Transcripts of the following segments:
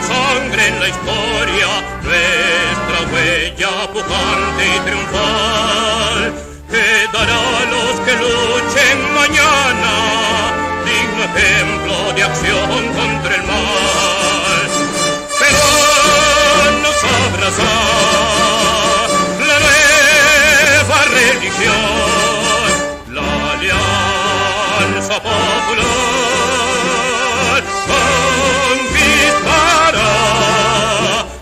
sangre en la historia nuestra huella pujante y triunfal. Quedará a los que luchen mañana, digno ejemplo de acción contra el mal. Pero nos abraza la nueva religión, la alianza popular conquistará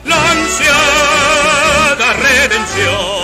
la ansiada redención.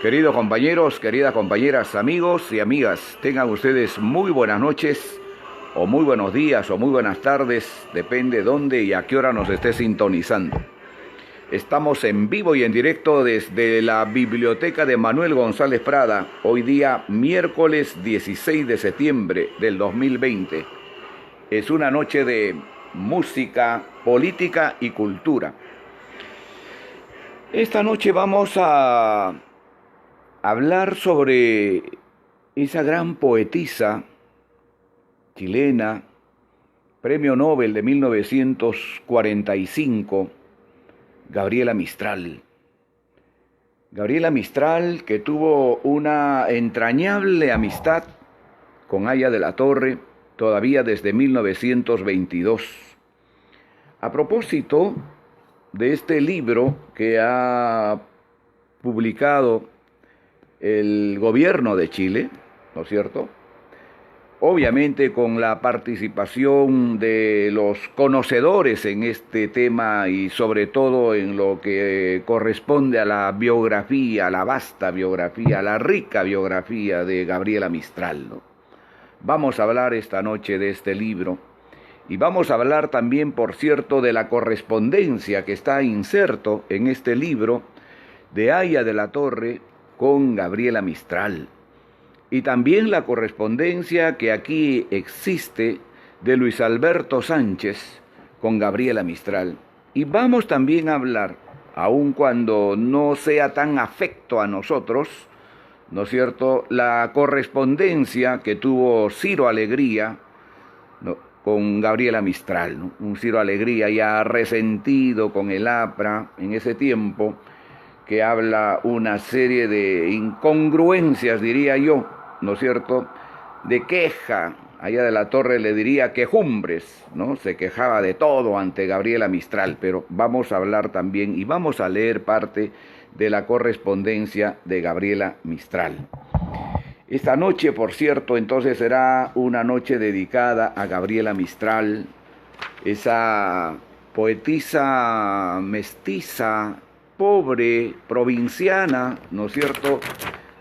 Queridos compañeros, queridas compañeras, amigos y amigas, tengan ustedes muy buenas noches, o muy buenos días, o muy buenas tardes, depende dónde y a qué hora nos esté sintonizando. Estamos en vivo y en directo desde la Biblioteca de Manuel González Prada, hoy día miércoles 16 de septiembre del 2020. Es una noche de música, política y cultura. Esta noche vamos a hablar sobre esa gran poetisa chilena, Premio Nobel de 1945, Gabriela Mistral. Gabriela Mistral, que tuvo una entrañable amistad con Aya de la Torre, todavía desde 1922. A propósito de este libro que ha publicado el gobierno de Chile, ¿no es cierto? Obviamente con la participación de los conocedores en este tema y sobre todo en lo que corresponde a la biografía, a la vasta biografía, a la rica biografía de Gabriela Mistral, ¿no? Vamos a hablar esta noche de este libro y vamos a hablar también, por cierto, de la correspondencia que está inserto en este libro de Aya de la Torre con Gabriela Mistral. Y también la correspondencia que aquí existe de Luis Alberto Sánchez con Gabriela Mistral. Y vamos también a hablar, aun cuando no sea tan afecto a nosotros, ¿no es cierto?, la correspondencia que tuvo Ciro Alegría, ¿no?, con Gabriela Mistral, ¿no? Un Ciro Alegría ya resentido con el APRA en ese tiempo, que habla una serie de incongruencias, diría yo, ¿no es cierto?, de queja. Aya de la Torre le diría quejumbres, ¿no? Se quejaba de todo ante Gabriela Mistral, pero vamos a hablar también y vamos a leer parte de la correspondencia de Gabriela Mistral. Esta noche, por cierto, entonces será una noche dedicada a Gabriela Mistral, esa poetisa mestiza, pobre, provinciana, ¿no es cierto?,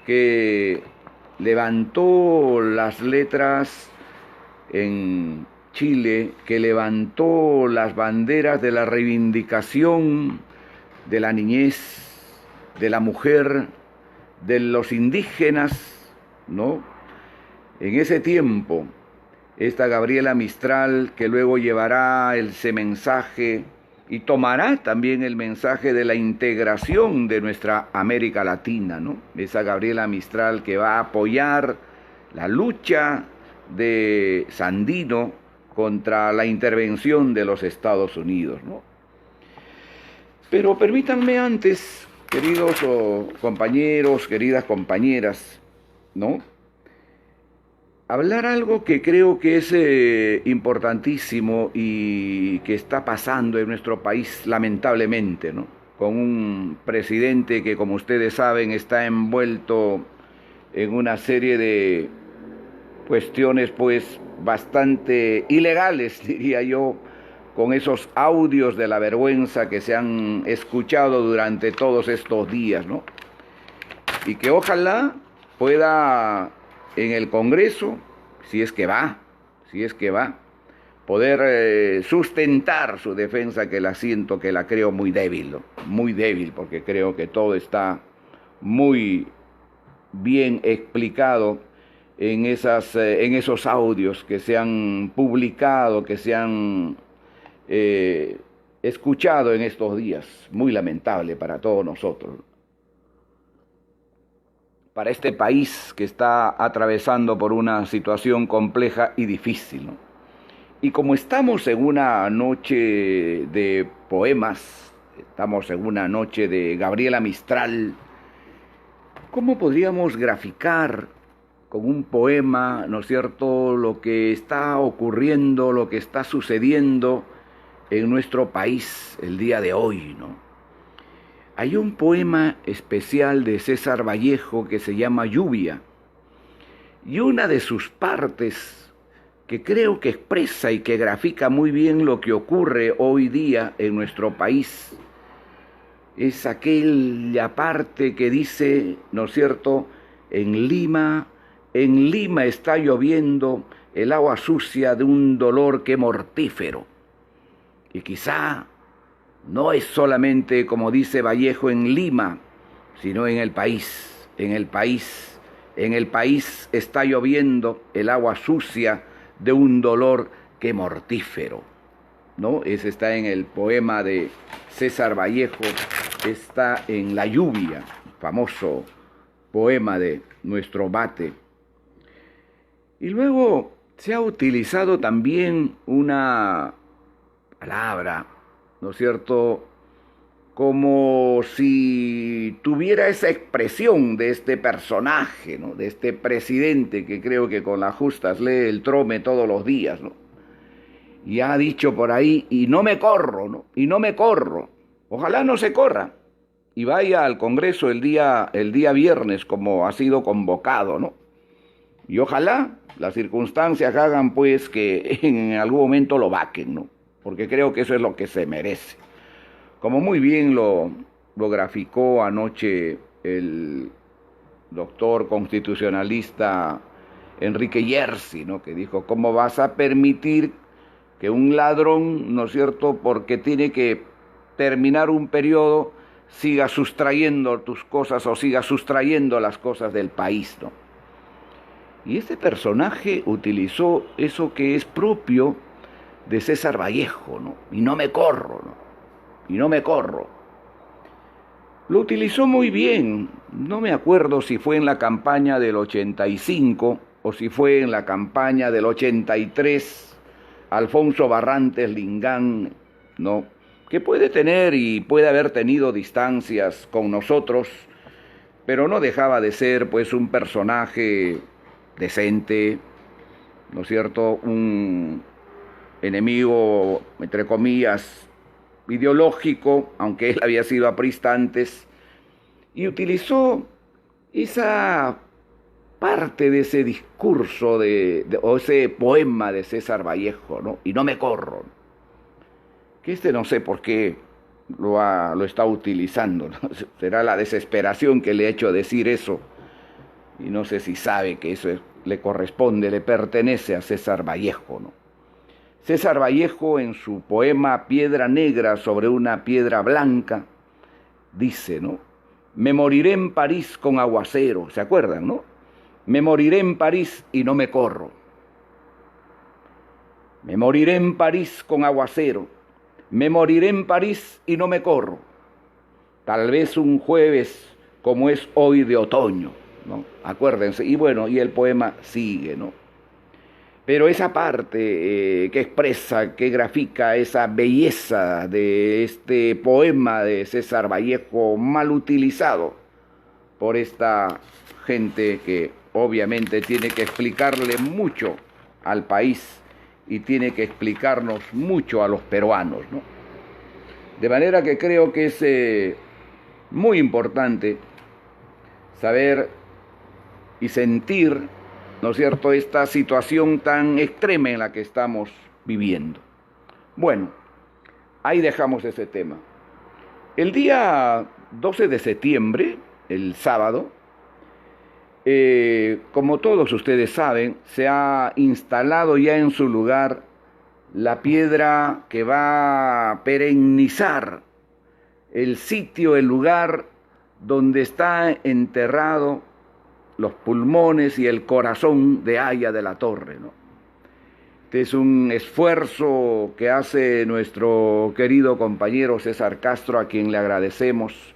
que levantó las letras en Chile, que levantó las banderas de la reivindicación de la niñez, de la mujer, de los indígenas, ¿no? En ese tiempo, esta Gabriela Mistral, que luego llevará ese mensaje y tomará también el mensaje de la integración de nuestra América Latina, ¿no? Esa Gabriela Mistral que va a apoyar la lucha de Sandino contra la intervención de los Estados Unidos, ¿no? Pero permítanme antes, queridos compañeros, queridas compañeras, ¿no?, hablar algo que creo que es importantísimo y que está pasando en nuestro país lamentablemente, ¿no?, con un presidente que, como ustedes saben, está envuelto en una serie de cuestiones pues bastante ilegales, diría yo, con esos audios de la vergüenza que se han escuchado durante todos estos días, ¿no? Y que ojalá pueda en el Congreso, si es que va, poder sustentar su defensa, que la siento, que la creo muy débil, ¿no? Muy débil, porque creo que todo está muy bien explicado en esos audios que se han publicado, que se han escuchado en estos días. Muy lamentable para todos nosotros, para este país que está atravesando por una situación compleja y difícil, ¿no? Y como estamos en una noche de poemas, estamos en una noche de Gabriela Mistral, ¿cómo podríamos graficar con un poema, ¿no es cierto?, lo que está ocurriendo, lo que está sucediendo en nuestro país el día de hoy, ¿no? Hay un poema especial de César Vallejo que se llama Lluvia, y una de sus partes que creo que expresa y que grafica muy bien lo que ocurre hoy día en nuestro país es aquella parte que dice, ¿no es cierto?, en Lima está lloviendo el agua sucia de un dolor que mortífero. Y quizá no es solamente, como dice Vallejo, en Lima, sino en el país. En el país está lloviendo el agua sucia de un dolor que mortífero, ¿no? Ese está en el poema de César Vallejo, está en La Lluvia, famoso poema de nuestro Bate. Y luego se ha utilizado también una palabra, ¿no es cierto?, como si tuviera esa expresión de este personaje, ¿no?, de este presidente que creo que con las justas lee el trome todos los días, ¿no? Y ha dicho por ahí, y no me corro, ¿no? Y no me corro. Ojalá no se corra y vaya al Congreso el día viernes, como ha sido convocado, ¿no? Y ojalá las circunstancias hagan pues que en algún momento lo vaquen, ¿no? Porque creo que eso es lo que se merece. Como muy bien lo graficó anoche el doctor constitucionalista Enrique Yersi, ¿no?, que dijo, ¿cómo vas a permitir que un ladrón, ¿no es cierto?, porque tiene que terminar un periodo, siga sustrayendo tus cosas o siga sustrayendo las cosas del país, ¿no? Y este personaje utilizó eso que es propio de César Vallejo, ¿no? Y no me corro, ¿no? Y no me corro. Lo utilizó muy bien. No me acuerdo si fue en la campaña del 85 o si fue en la campaña del 83, Alfonso Barrantes Lingán, ¿no?, que puede tener y puede haber tenido distancias con nosotros, pero no dejaba de ser pues un personaje decente, ¿no es cierto?, un enemigo, entre comillas, ideológico, aunque él había sido aprista antes, y utilizó esa parte de ese discurso o ese poema de César Vallejo, ¿no? Y no me corro. Que no sé por qué lo está utilizando, ¿no? Será la desesperación que le ha hecho decir eso. Y no sé si sabe que eso le corresponde, le pertenece a César Vallejo, ¿no? César Vallejo, en su poema Piedra Negra sobre una piedra blanca, dice, ¿no? Me moriré en París con aguacero, ¿se acuerdan, no? Me moriré en París y no me corro. Me moriré en París con aguacero. Me moriré en París y no me corro. Tal vez un jueves como es hoy de otoño, ¿no? Acuérdense. Y bueno, y el poema sigue, ¿no? Pero esa parte que expresa, que grafica esa belleza de este poema de César Vallejo, mal utilizado por esta gente que obviamente tiene que explicarle mucho al país y tiene que explicarnos mucho a los peruanos, ¿no? De manera que creo que es muy importante saber y sentir, ¿no es cierto?, esta situación tan extrema en la que estamos viviendo. Bueno, ahí dejamos ese tema. El día 12 de septiembre, el sábado, como todos ustedes saben, se ha instalado ya en su lugar la piedra que va a perennizar el sitio, el lugar donde está enterrado los pulmones y el corazón de Aya de la Torre, ¿no? Este es un esfuerzo que hace nuestro querido compañero César Castro, a quien le agradecemos.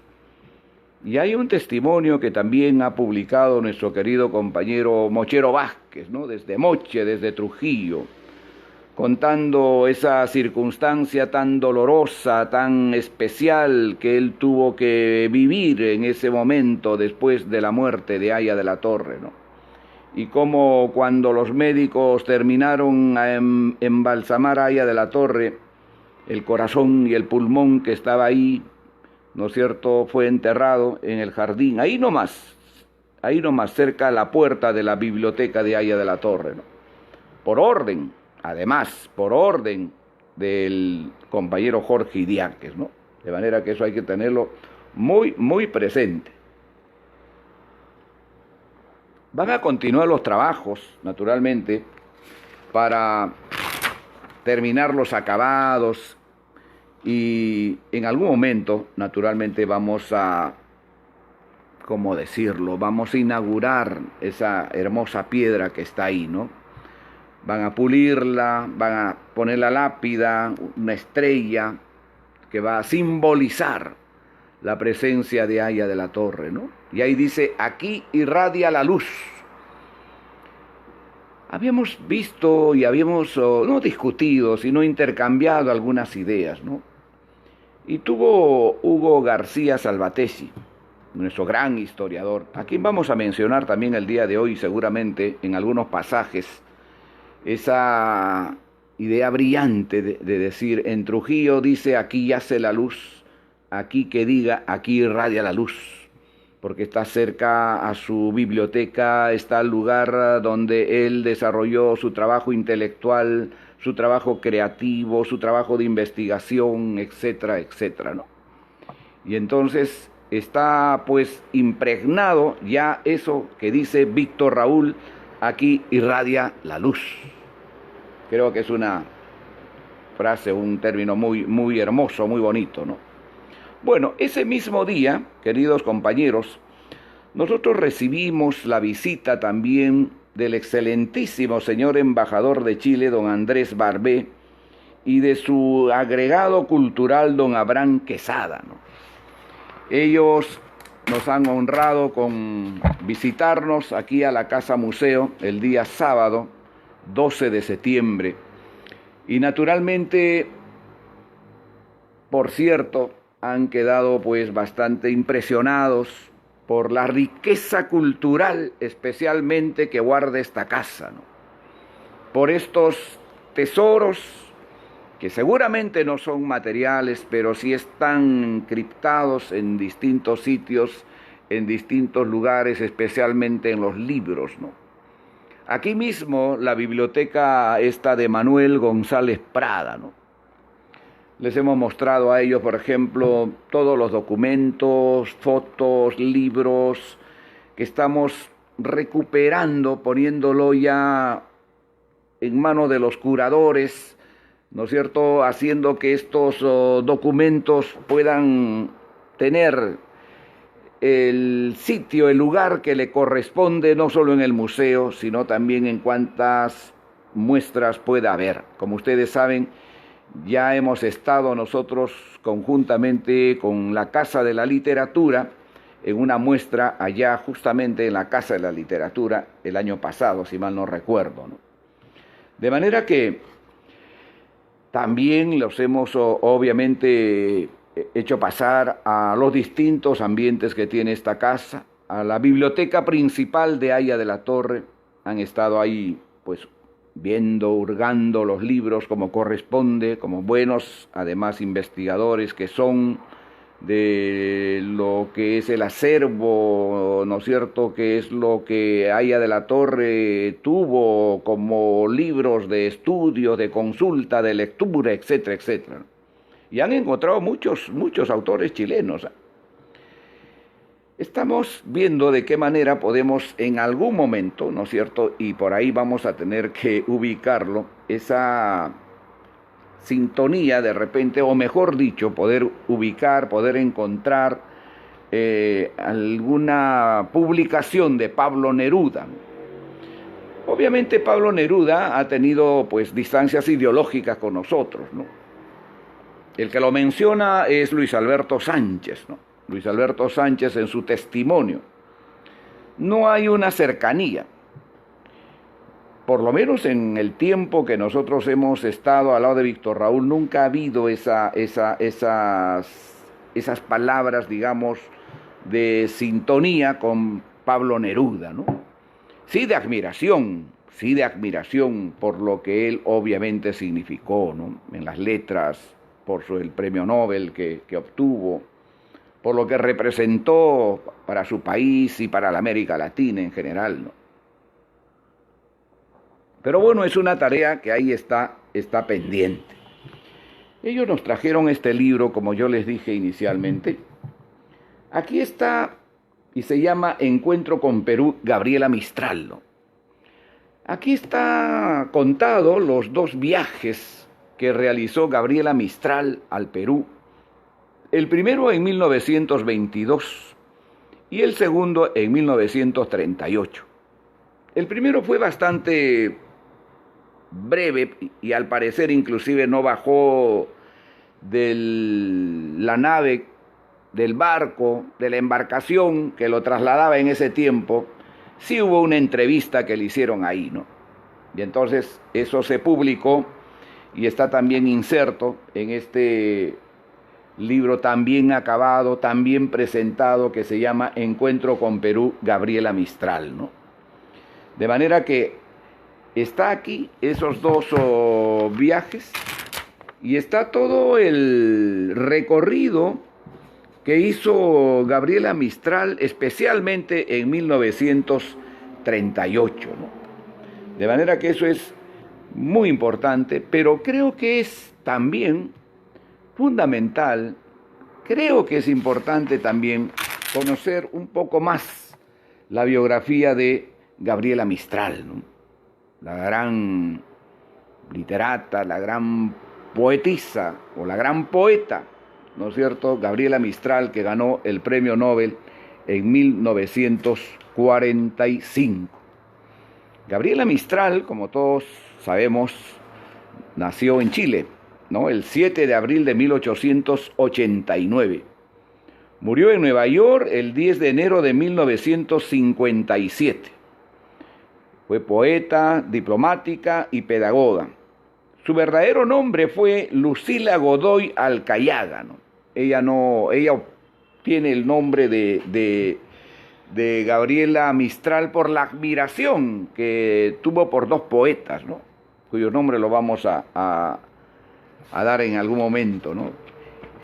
Y hay un testimonio que también ha publicado nuestro querido compañero Mochero Vázquez, ¿no? Desde Moche, desde Trujillo, contando esa circunstancia tan dolorosa, tan especial que él tuvo que vivir en ese momento después de la muerte de Aya de la Torre, ¿no? Y cómo cuando los médicos terminaron a embalsamar a Aya de la Torre, el corazón y el pulmón que estaba ahí, ¿no es cierto?, fue enterrado en el jardín, ahí nomás, cerca a la puerta de la biblioteca de Aya de la Torre, ¿no? Por orden, además, por orden del compañero Jorge Idiáquez, ¿no? De manera que eso hay que tenerlo muy, muy presente. Van a continuar los trabajos, naturalmente, para terminar los acabados y en algún momento, naturalmente, vamos a, ¿cómo decirlo?, vamos a inaugurar esa hermosa piedra que está ahí, ¿no? Van a pulirla, van a poner la lápida, una estrella que va a simbolizar la presencia de Aya de la Torre, ¿no? Y ahí dice, aquí irradia la luz. Habíamos visto y habíamos no discutido, sino intercambiado algunas ideas, ¿no? Y tuvo Hugo García Salvatesi, nuestro gran historiador, a quien vamos a mencionar también el día de hoy, seguramente en algunos pasajes, esa idea brillante de decir, en Trujillo dice, aquí yace la luz, aquí que diga, aquí irradia la luz, porque está cerca a su biblioteca, está el lugar donde él desarrolló su trabajo intelectual, su trabajo creativo, su trabajo de investigación, etcétera, etcétera, ¿no? Y entonces está pues impregnado ya eso que dice Víctor Raúl, aquí irradia la luz. Creo que es una frase, un término muy, muy hermoso, muy bonito, ¿no? Bueno, ese mismo día, queridos compañeros, nosotros recibimos la visita también del excelentísimo señor embajador de Chile, don Andrés Barbé, y de su agregado cultural, don Abraham Quesada, ¿no? Ellos nos han honrado con visitarnos aquí a la Casa Museo el día sábado, 12 de septiembre. Y naturalmente, por cierto, han quedado pues bastante impresionados por la riqueza cultural especialmente que guarda esta casa, ¿no? Por estos tesoros que seguramente no son materiales, pero sí están encriptados en distintos sitios en distintos lugares, especialmente en los libros, ¿no? Aquí mismo la biblioteca esta de Manuel González Prada, ¿no? Les hemos mostrado a ellos, por ejemplo, todos los documentos, fotos, libros que estamos recuperando, poniéndolo ya en manos de los curadores, ¿no es cierto?, haciendo que estos documentos puedan tener el sitio, el lugar que le corresponde, no solo en el museo, sino también en cuantas muestras pueda haber. Como ustedes saben, ya hemos estado nosotros conjuntamente con la Casa de la Literatura en una muestra allá justamente en la Casa de la Literatura el año pasado, si mal no recuerdo, ¿no? De manera que también los hemos obviamente hecho pasar a los distintos ambientes que tiene esta casa, a la biblioteca principal de Haya de la Torre. Han estado ahí pues viendo, hurgando los libros como corresponde, como buenos, además, investigadores que son de lo que es el acervo, ¿no es cierto?, que es lo que Haya de la Torre tuvo como libros de estudio, de consulta, de lectura, etcétera, etcétera. Y han encontrado muchos autores chilenos. Estamos viendo de qué manera podemos en algún momento, ¿no es cierto?, y por ahí vamos a tener que ubicarlo, esa sintonía de repente, o mejor dicho, poder ubicar, poder encontrar alguna publicación de Pablo Neruda. Obviamente Pablo Neruda ha tenido pues distancias ideológicas con nosotros, ¿no? El que lo menciona es Luis Alberto Sánchez, ¿no? Luis Alberto Sánchez en su testimonio. No hay una cercanía. Por lo menos en el tiempo que nosotros hemos estado al lado de Víctor Raúl, nunca ha habido esas palabras, digamos, de sintonía con Pablo Neruda, ¿no? Sí de admiración por lo que él obviamente significó, ¿no?, en las letras, por el premio Nobel que obtuvo, por lo que representó para su país y para la América Latina en general, ¿no? Pero bueno, es una tarea que ahí está pendiente. Ellos nos trajeron este libro, como yo les dije inicialmente. Aquí está, y se llama Encuentro con Perú, Gabriela Mistral, ¿no? Aquí está contado los dos viajes que realizó Gabriela Mistral al Perú. El primero en 1922 y el segundo en 1938. El primero fue bastante breve y al parecer inclusive no bajó de la nave, del barco, de la embarcación que lo trasladaba en ese tiempo. Sí hubo una entrevista que le hicieron ahí, ¿no? Y entonces eso se publicó y está también inserto en este libro también acabado, también presentado, que se llama Encuentro con Perú, Gabriela Mistral, ¿no? De manera que está aquí esos dos viajes y está todo el recorrido que hizo Gabriela Mistral, especialmente en 1938, ¿no? De manera que eso es muy importante, pero creo que es también fundamental, creo que es importante también conocer un poco más la biografía de Gabriela Mistral, ¿no? La gran literata, la gran poetisa o la gran poeta, ¿no es cierto?, Gabriela Mistral, que ganó el premio Nobel en 1945. Gabriela Mistral, como todos sabemos, nació en Chile, ¿no?, el 7 de abril de 1889. Murió en Nueva York el 10 de enero de 1957. Fue poeta, diplomática y pedagoga. Su verdadero nombre fue Lucila Godoy Alcayaga, ¿no? Ella obtiene el nombre de Gabriela Mistral por la admiración que tuvo por dos poetas, ¿no?, cuyo nombre lo vamos a dar en algún momento, ¿no?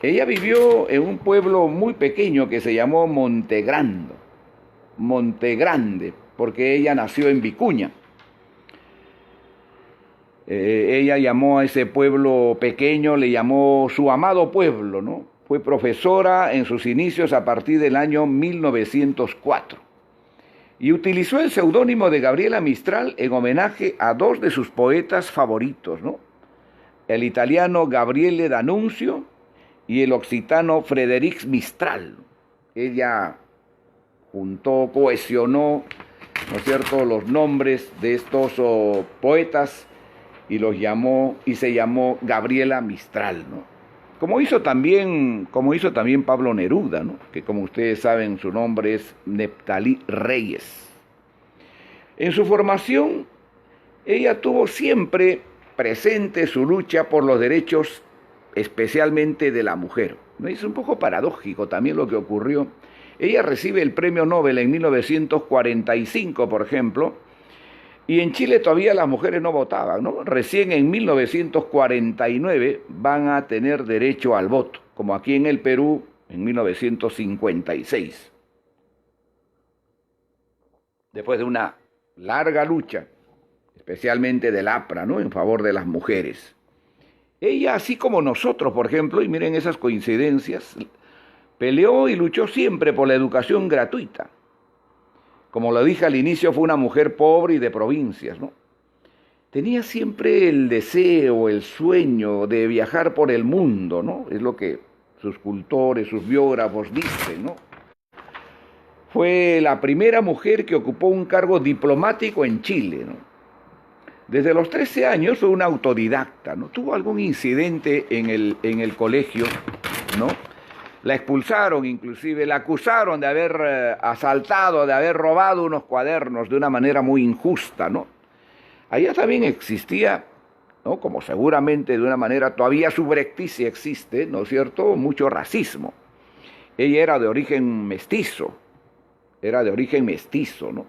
Ella vivió en un pueblo muy pequeño que se llamó Montegrande, porque ella nació en Vicuña. Ella llamó a ese pueblo pequeño, le llamó su amado pueblo, ¿no? Fue profesora en sus inicios a partir del año 1904 y utilizó el seudónimo de Gabriela Mistral en homenaje a dos de sus poetas favoritos, ¿no? El italiano Gabriele D'Annunzio y el occitano Frédéric Mistral. Ella juntó, cohesionó, ¿no es cierto?, los nombres de estos poetas y se llamó Gabriela Mistral, ¿no? Como hizo también Pablo Neruda, ¿no? Que como ustedes saben su nombre es Neftalí Reyes. En su formación, ella tuvo siempre presente su lucha por los derechos, especialmente de la mujer. Es un poco paradójico también lo que ocurrió. Ella recibe el premio Nobel en 1945, por ejemplo, y en Chile todavía las mujeres no votaban, ¿no? Recién en 1949 van a tener derecho al voto, como aquí en el Perú en 1956. Después de una larga lucha, especialmente del APRA, ¿no?, en favor de las mujeres. Ella, así como nosotros, por ejemplo, y miren esas coincidencias, peleó y luchó siempre por la educación gratuita. Como lo dije al inicio, fue una mujer pobre y de provincias, ¿no? Tenía siempre el deseo, el sueño de viajar por el mundo, ¿no? Es lo que sus cultores, sus biógrafos dicen, ¿no? Fue la primera mujer que ocupó un cargo diplomático en Chile, ¿no? Desde los 13 años fue una autodidacta, ¿no? Tuvo algún incidente en el colegio, ¿no? La expulsaron inclusive, la acusaron de haber asaltado, de haber robado unos cuadernos de una manera muy injusta, ¿no? Allá también existía, ¿no?, como seguramente de una manera todavía subrepticia existe, ¿no es cierto?, mucho racismo. Ella era de origen mestizo, ¿no?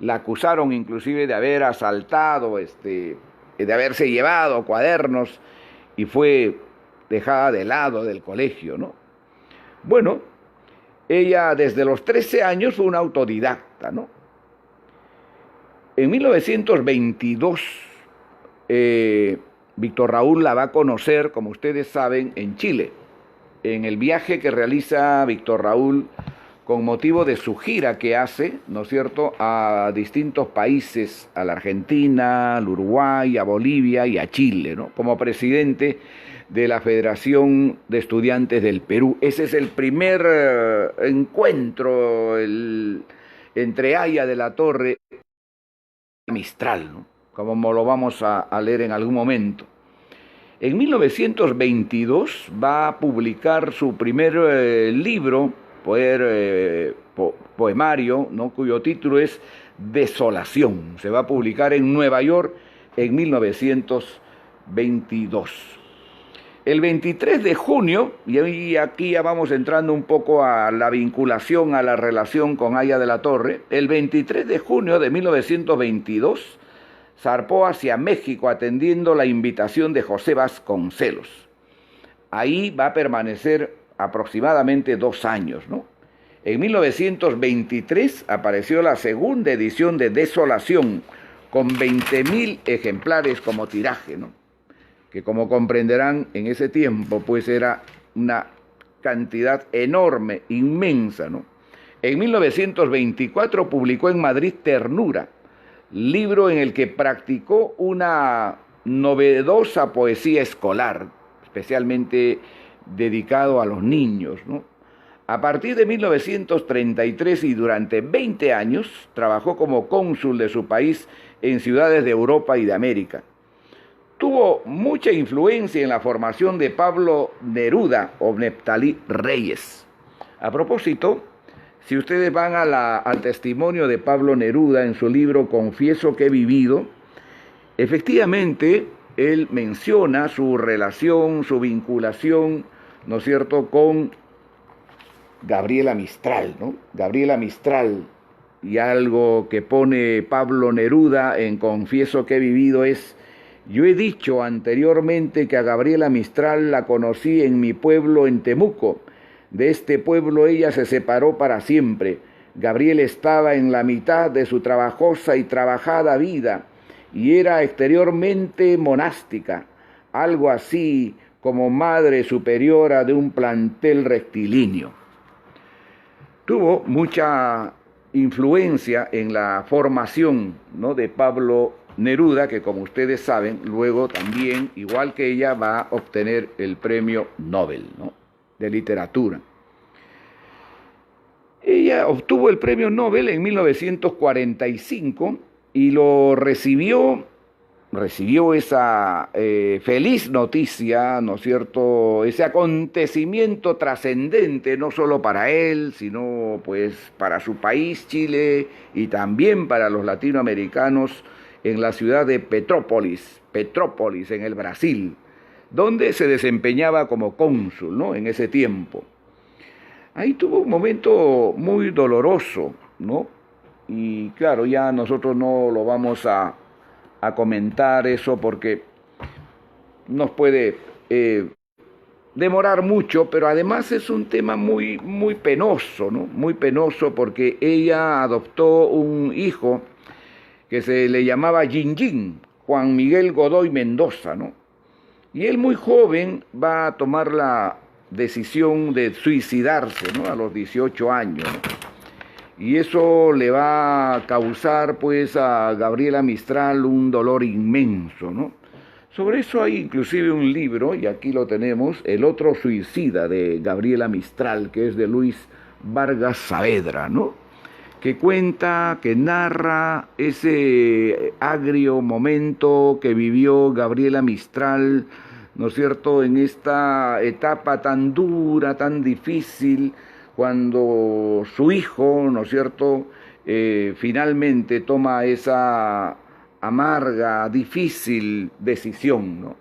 La acusaron inclusive de haber asaltado, de haberse llevado cuadernos y fue dejada de lado del colegio, ¿no? Bueno, ella desde los 13 años fue una autodidacta, ¿no? En 1922, Víctor Raúl la va a conocer, como ustedes saben, en Chile, en el viaje que realiza Víctor Raúl con motivo de su gira que hace, ¿no es cierto?, a distintos países, a la Argentina, al Uruguay, a Bolivia y a Chile, ¿no?, como presidente de la Federación de Estudiantes del Perú. Ese es el primer encuentro entre Aya de la Torre y Mistral, ¿no?, como lo vamos a leer en algún momento. En 1922 va a publicar su primer libro, poemario, ¿no?, cuyo título es Desolación. Se va a publicar en Nueva York en 1922. El 23 de junio, y aquí ya vamos entrando un poco a la vinculación, a la relación con Aya de la Torre, el 23 de junio de 1922 zarpó hacia México atendiendo la invitación de José Vasconcelos. Ahí va a permanecer aproximadamente 2 años, ¿no? En 1923 apareció la segunda edición de Desolación, con 20.000 ejemplares como tiraje, ¿no?, que como comprenderán en ese tiempo pues era una cantidad enorme, inmensa, ¿no? En 1924 publicó en Madrid Ternura, libro en el que practicó una novedosa poesía escolar, especialmente dedicado a los niños, ¿no? A partir de 1933 y durante 20 años trabajó como cónsul de su país en ciudades de Europa y de América. Tuvo mucha influencia en la formación de Pablo Neruda o Neftalí Reyes. A propósito, si ustedes van al testimonio de Pablo Neruda en su libro Confieso que he vivido, efectivamente él menciona su relación, su vinculación, ¿no es cierto?, con Gabriela Mistral, ¿no? Gabriela Mistral, y algo que pone Pablo Neruda en Confieso que he vivido es: Yo he dicho anteriormente que a Gabriela Mistral la conocí en mi pueblo, en Temuco. De este pueblo ella se separó para siempre. Gabriela estaba en la mitad de su trabajosa y trabajada vida y era exteriormente monástica, algo así como madre superiora de un plantel rectilíneo. Tuvo mucha influencia en la formación, ¿no?, de Pablo Neruda, que como ustedes saben, luego también, igual que ella, va a obtener el premio Nobel, ¿no?, de literatura. Ella obtuvo el premio Nobel en 1945 y lo recibió esa feliz noticia, ¿no es cierto?, ese acontecimiento trascendente, no solo para él, sino pues para su país, Chile, y también para los latinoamericanos, en la ciudad de Petrópolis, en el Brasil, donde se desempeñaba como cónsul, ¿no?, en ese tiempo. Ahí tuvo un momento muy doloroso, ¿no? Y claro, ya nosotros no lo vamos a comentar eso porque nos puede demorar mucho, pero además es un tema muy, muy penoso, ¿no? Muy penoso porque ella adoptó un hijo que se le llamaba Yin, Juan Miguel Godoy Mendoza, ¿no? Y él muy joven va a tomar la decisión de suicidarse, ¿no?, a los 18 años, ¿no? Y eso le va a causar pues a Gabriela Mistral un dolor inmenso, ¿no? Sobre eso hay inclusive un libro, y aquí lo tenemos, El otro suicida, de Gabriela Mistral, que es de Luis Vargas Saavedra, ¿no?, que cuenta, que narra ese agrio momento que vivió Gabriela Mistral, ¿no es cierto?, en esta etapa tan dura, tan difícil, cuando su hijo, ¿no es cierto?, finalmente toma esa amarga, difícil decisión, ¿no?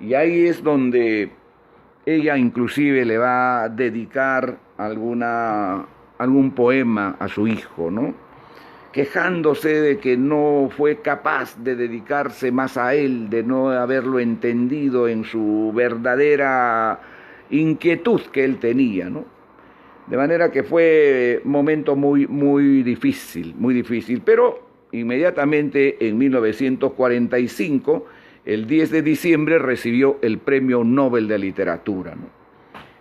Y ahí es donde ella inclusive le va a dedicar algún poema a su hijo, ¿no?, quejándose de que no fue capaz de dedicarse más a él, de no haberlo entendido en su verdadera inquietud que él tenía, ¿no? De manera que fue un momento muy, muy difícil, pero inmediatamente en 1945, el 10 de diciembre, recibió el Premio Nobel de Literatura, ¿no?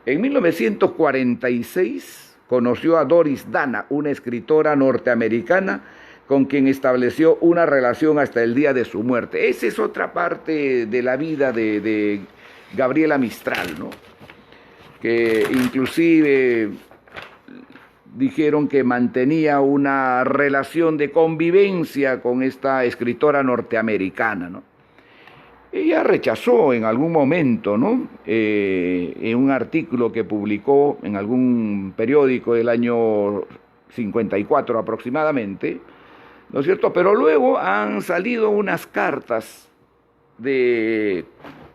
En 1946 conoció a Doris Dana, una escritora norteamericana con quien estableció una relación hasta el día de su muerte. Esa es otra parte de la vida de Gabriela Mistral, ¿no?, que inclusive dijeron que mantenía una relación de convivencia con esta escritora norteamericana, ¿no? Ella rechazó en algún momento, ¿no?, en un artículo que publicó en algún periódico del año 54 aproximadamente, ¿no es cierto?, pero luego han salido unas cartas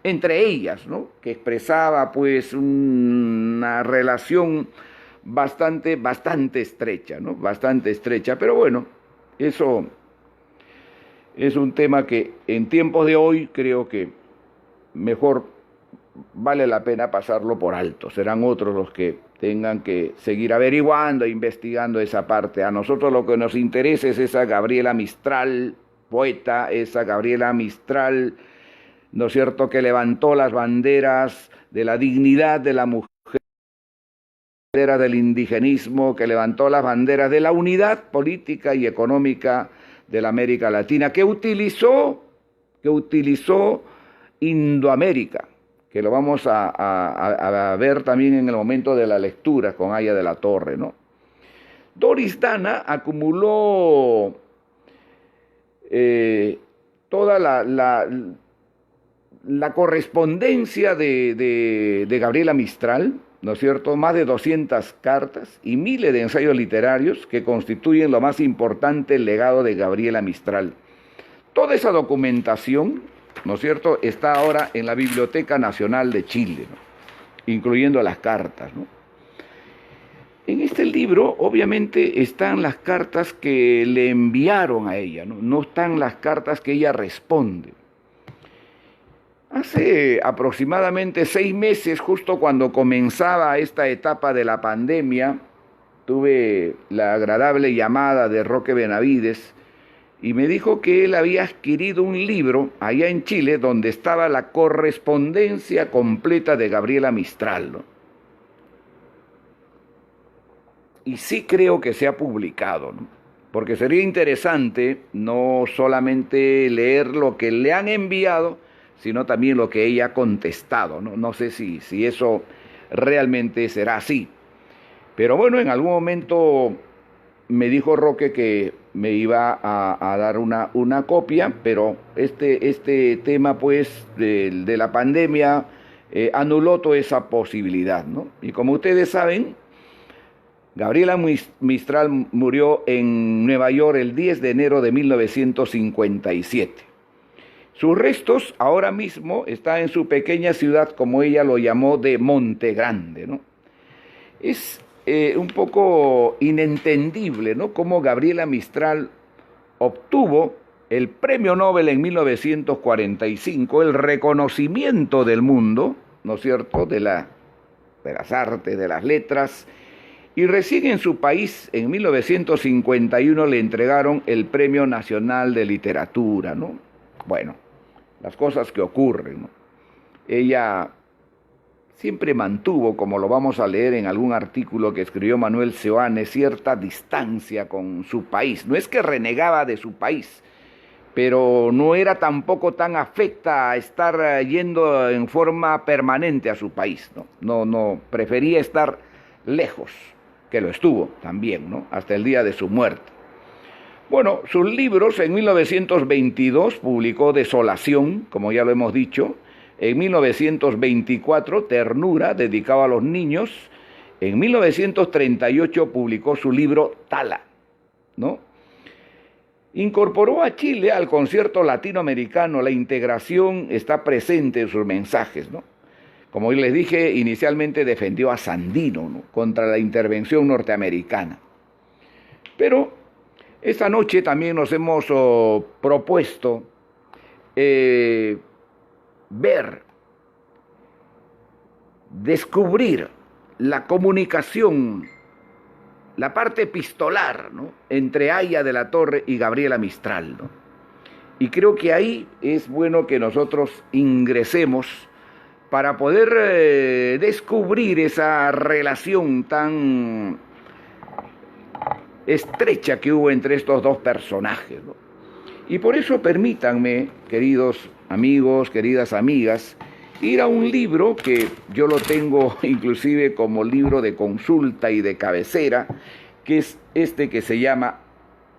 entre ellas, ¿no?, que expresaba pues una relación bastante estrecha, ¿no?, bastante estrecha, pero bueno, eso es un tema que en tiempos de hoy creo que mejor vale la pena pasarlo por alto. Serán otros los que tengan que seguir averiguando e investigando esa parte. A nosotros lo que nos interesa es esa Gabriela Mistral, poeta, esa Gabriela Mistral, ¿no es cierto?, que levantó las banderas de la dignidad de la mujer, del indigenismo, que levantó las banderas de la unidad política y económica de la América Latina, que utilizó Indoamérica, que lo vamos a ver también en el momento de la lectura con Aya de la Torre, ¿no? Doris Dana acumuló toda la correspondencia de Gabriela Mistral, ¿no es cierto?, más de 200 cartas y miles de ensayos literarios que constituyen lo más importante legado de Gabriela Mistral. Toda esa documentación, ¿no es cierto?, está ahora en la Biblioteca Nacional de Chile, ¿no?, incluyendo las cartas, ¿no? En este libro, obviamente, están las cartas que le enviaron a ella, ¿no? No están las cartas que ella responde. Hace aproximadamente 6 meses, justo cuando comenzaba esta etapa de la pandemia, tuve la agradable llamada de Roque Benavides y me dijo que él había adquirido un libro allá en Chile donde estaba la correspondencia completa de Gabriela Mistral, ¿no? Y sí creo que se ha publicado, ¿no? Porque sería interesante no solamente leer lo que le han enviado, sino también lo que ella ha contestado, ¿no? No sé si eso realmente será así. Pero bueno, en algún momento me dijo Roque que me iba a dar una copia, pero este tema pues de la pandemia anuló toda esa posibilidad, ¿no? Y como ustedes saben, Gabriela Mistral murió en Nueva York el 10 de enero de 1957. Sus restos ahora mismo están en su pequeña ciudad, como ella lo llamó, de Monte Grande, ¿no? Es un poco inentendible, ¿no?, cómo Gabriela Mistral obtuvo el Premio Nobel en 1945, el reconocimiento del mundo, ¿no es cierto?, de las artes, de las letras, y recién en su país, en 1951, le entregaron el Premio Nacional de Literatura, ¿no? Bueno, las cosas que ocurren, ¿no? Ella siempre mantuvo, como lo vamos a leer en algún artículo que escribió Manuel Seoane, cierta distancia con su país. No es que renegaba de su país, pero no era tampoco tan afecta a estar yendo en forma permanente a su país, ¿no? No, prefería estar lejos, que lo estuvo también, ¿no?, hasta el día de su muerte. Bueno, sus libros, en 1922 publicó Desolación, como ya lo hemos dicho. En 1924, Ternura, dedicado a los niños. En 1938 publicó su libro Tala, ¿no? Incorporó a Chile al concierto latinoamericano. La integración está presente en sus mensajes, ¿no? Como les dije, inicialmente defendió a Sandino, ¿no?, contra la intervención norteamericana. Pero esta noche también nos hemos propuesto ver, descubrir la comunicación, la parte epistolar, ¿no?, entre Aya de la Torre y Gabriela Mistral, ¿no? Y creo que ahí es bueno que nosotros ingresemos para poder descubrir esa relación tan estrecha que hubo entre estos dos personajes, ¿no? Y por eso permítanme, queridos amigos, queridas amigas, ir a un libro que yo lo tengo inclusive como libro de consulta y de cabecera, que es este que se llama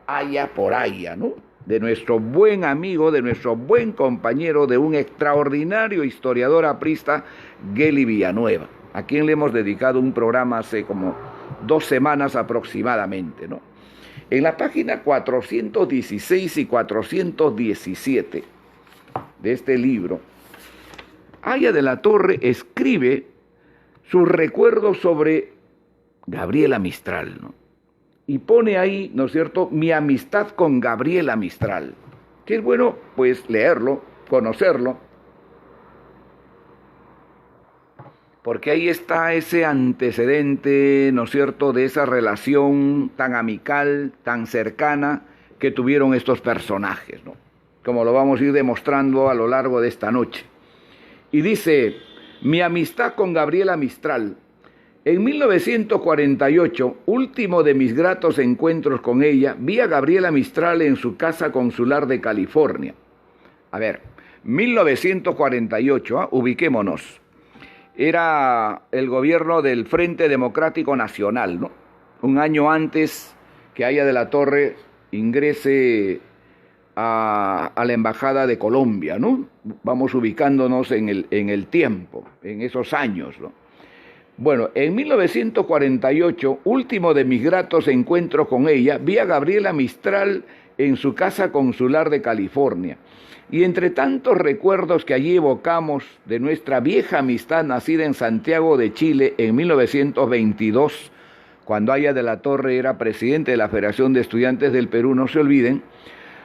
Aya por Aya, ¿no?, de nuestro buen amigo, de nuestro buen compañero, de un extraordinario historiador aprista, Geli Villanueva, a quien le hemos dedicado un programa hace como 2 semanas aproximadamente, ¿no? En la página 416 y 417 de este libro, Aya de la Torre escribe sus recuerdos sobre Gabriela Mistral, ¿no? Y pone ahí, ¿no es cierto?, mi amistad con Gabriela Mistral, que es bueno pues leerlo, conocerlo, porque ahí está ese antecedente, ¿no es cierto?, de esa relación tan amical, tan cercana que tuvieron estos personajes, ¿no?, como lo vamos a ir demostrando a lo largo de esta noche. Y dice, mi amistad con Gabriela Mistral. En 1948, último de mis gratos encuentros con ella, vi a Gabriela Mistral en su casa consular de California. A ver, 1948, ubiquémonos. Era el gobierno del Frente Democrático Nacional, ¿no? Un año antes que Aya de la Torre ingrese a la Embajada de Colombia, ¿no? Vamos ubicándonos en el tiempo, en esos años, ¿no? Bueno, en 1948, último de mis gratos encuentros con ella, vi a Gabriela Mistral en su casa consular de California. Y entre tantos recuerdos que allí evocamos de nuestra vieja amistad nacida en Santiago de Chile en 1922, cuando Aya de la Torre era presidente de la Federación de Estudiantes del Perú, no se olviden,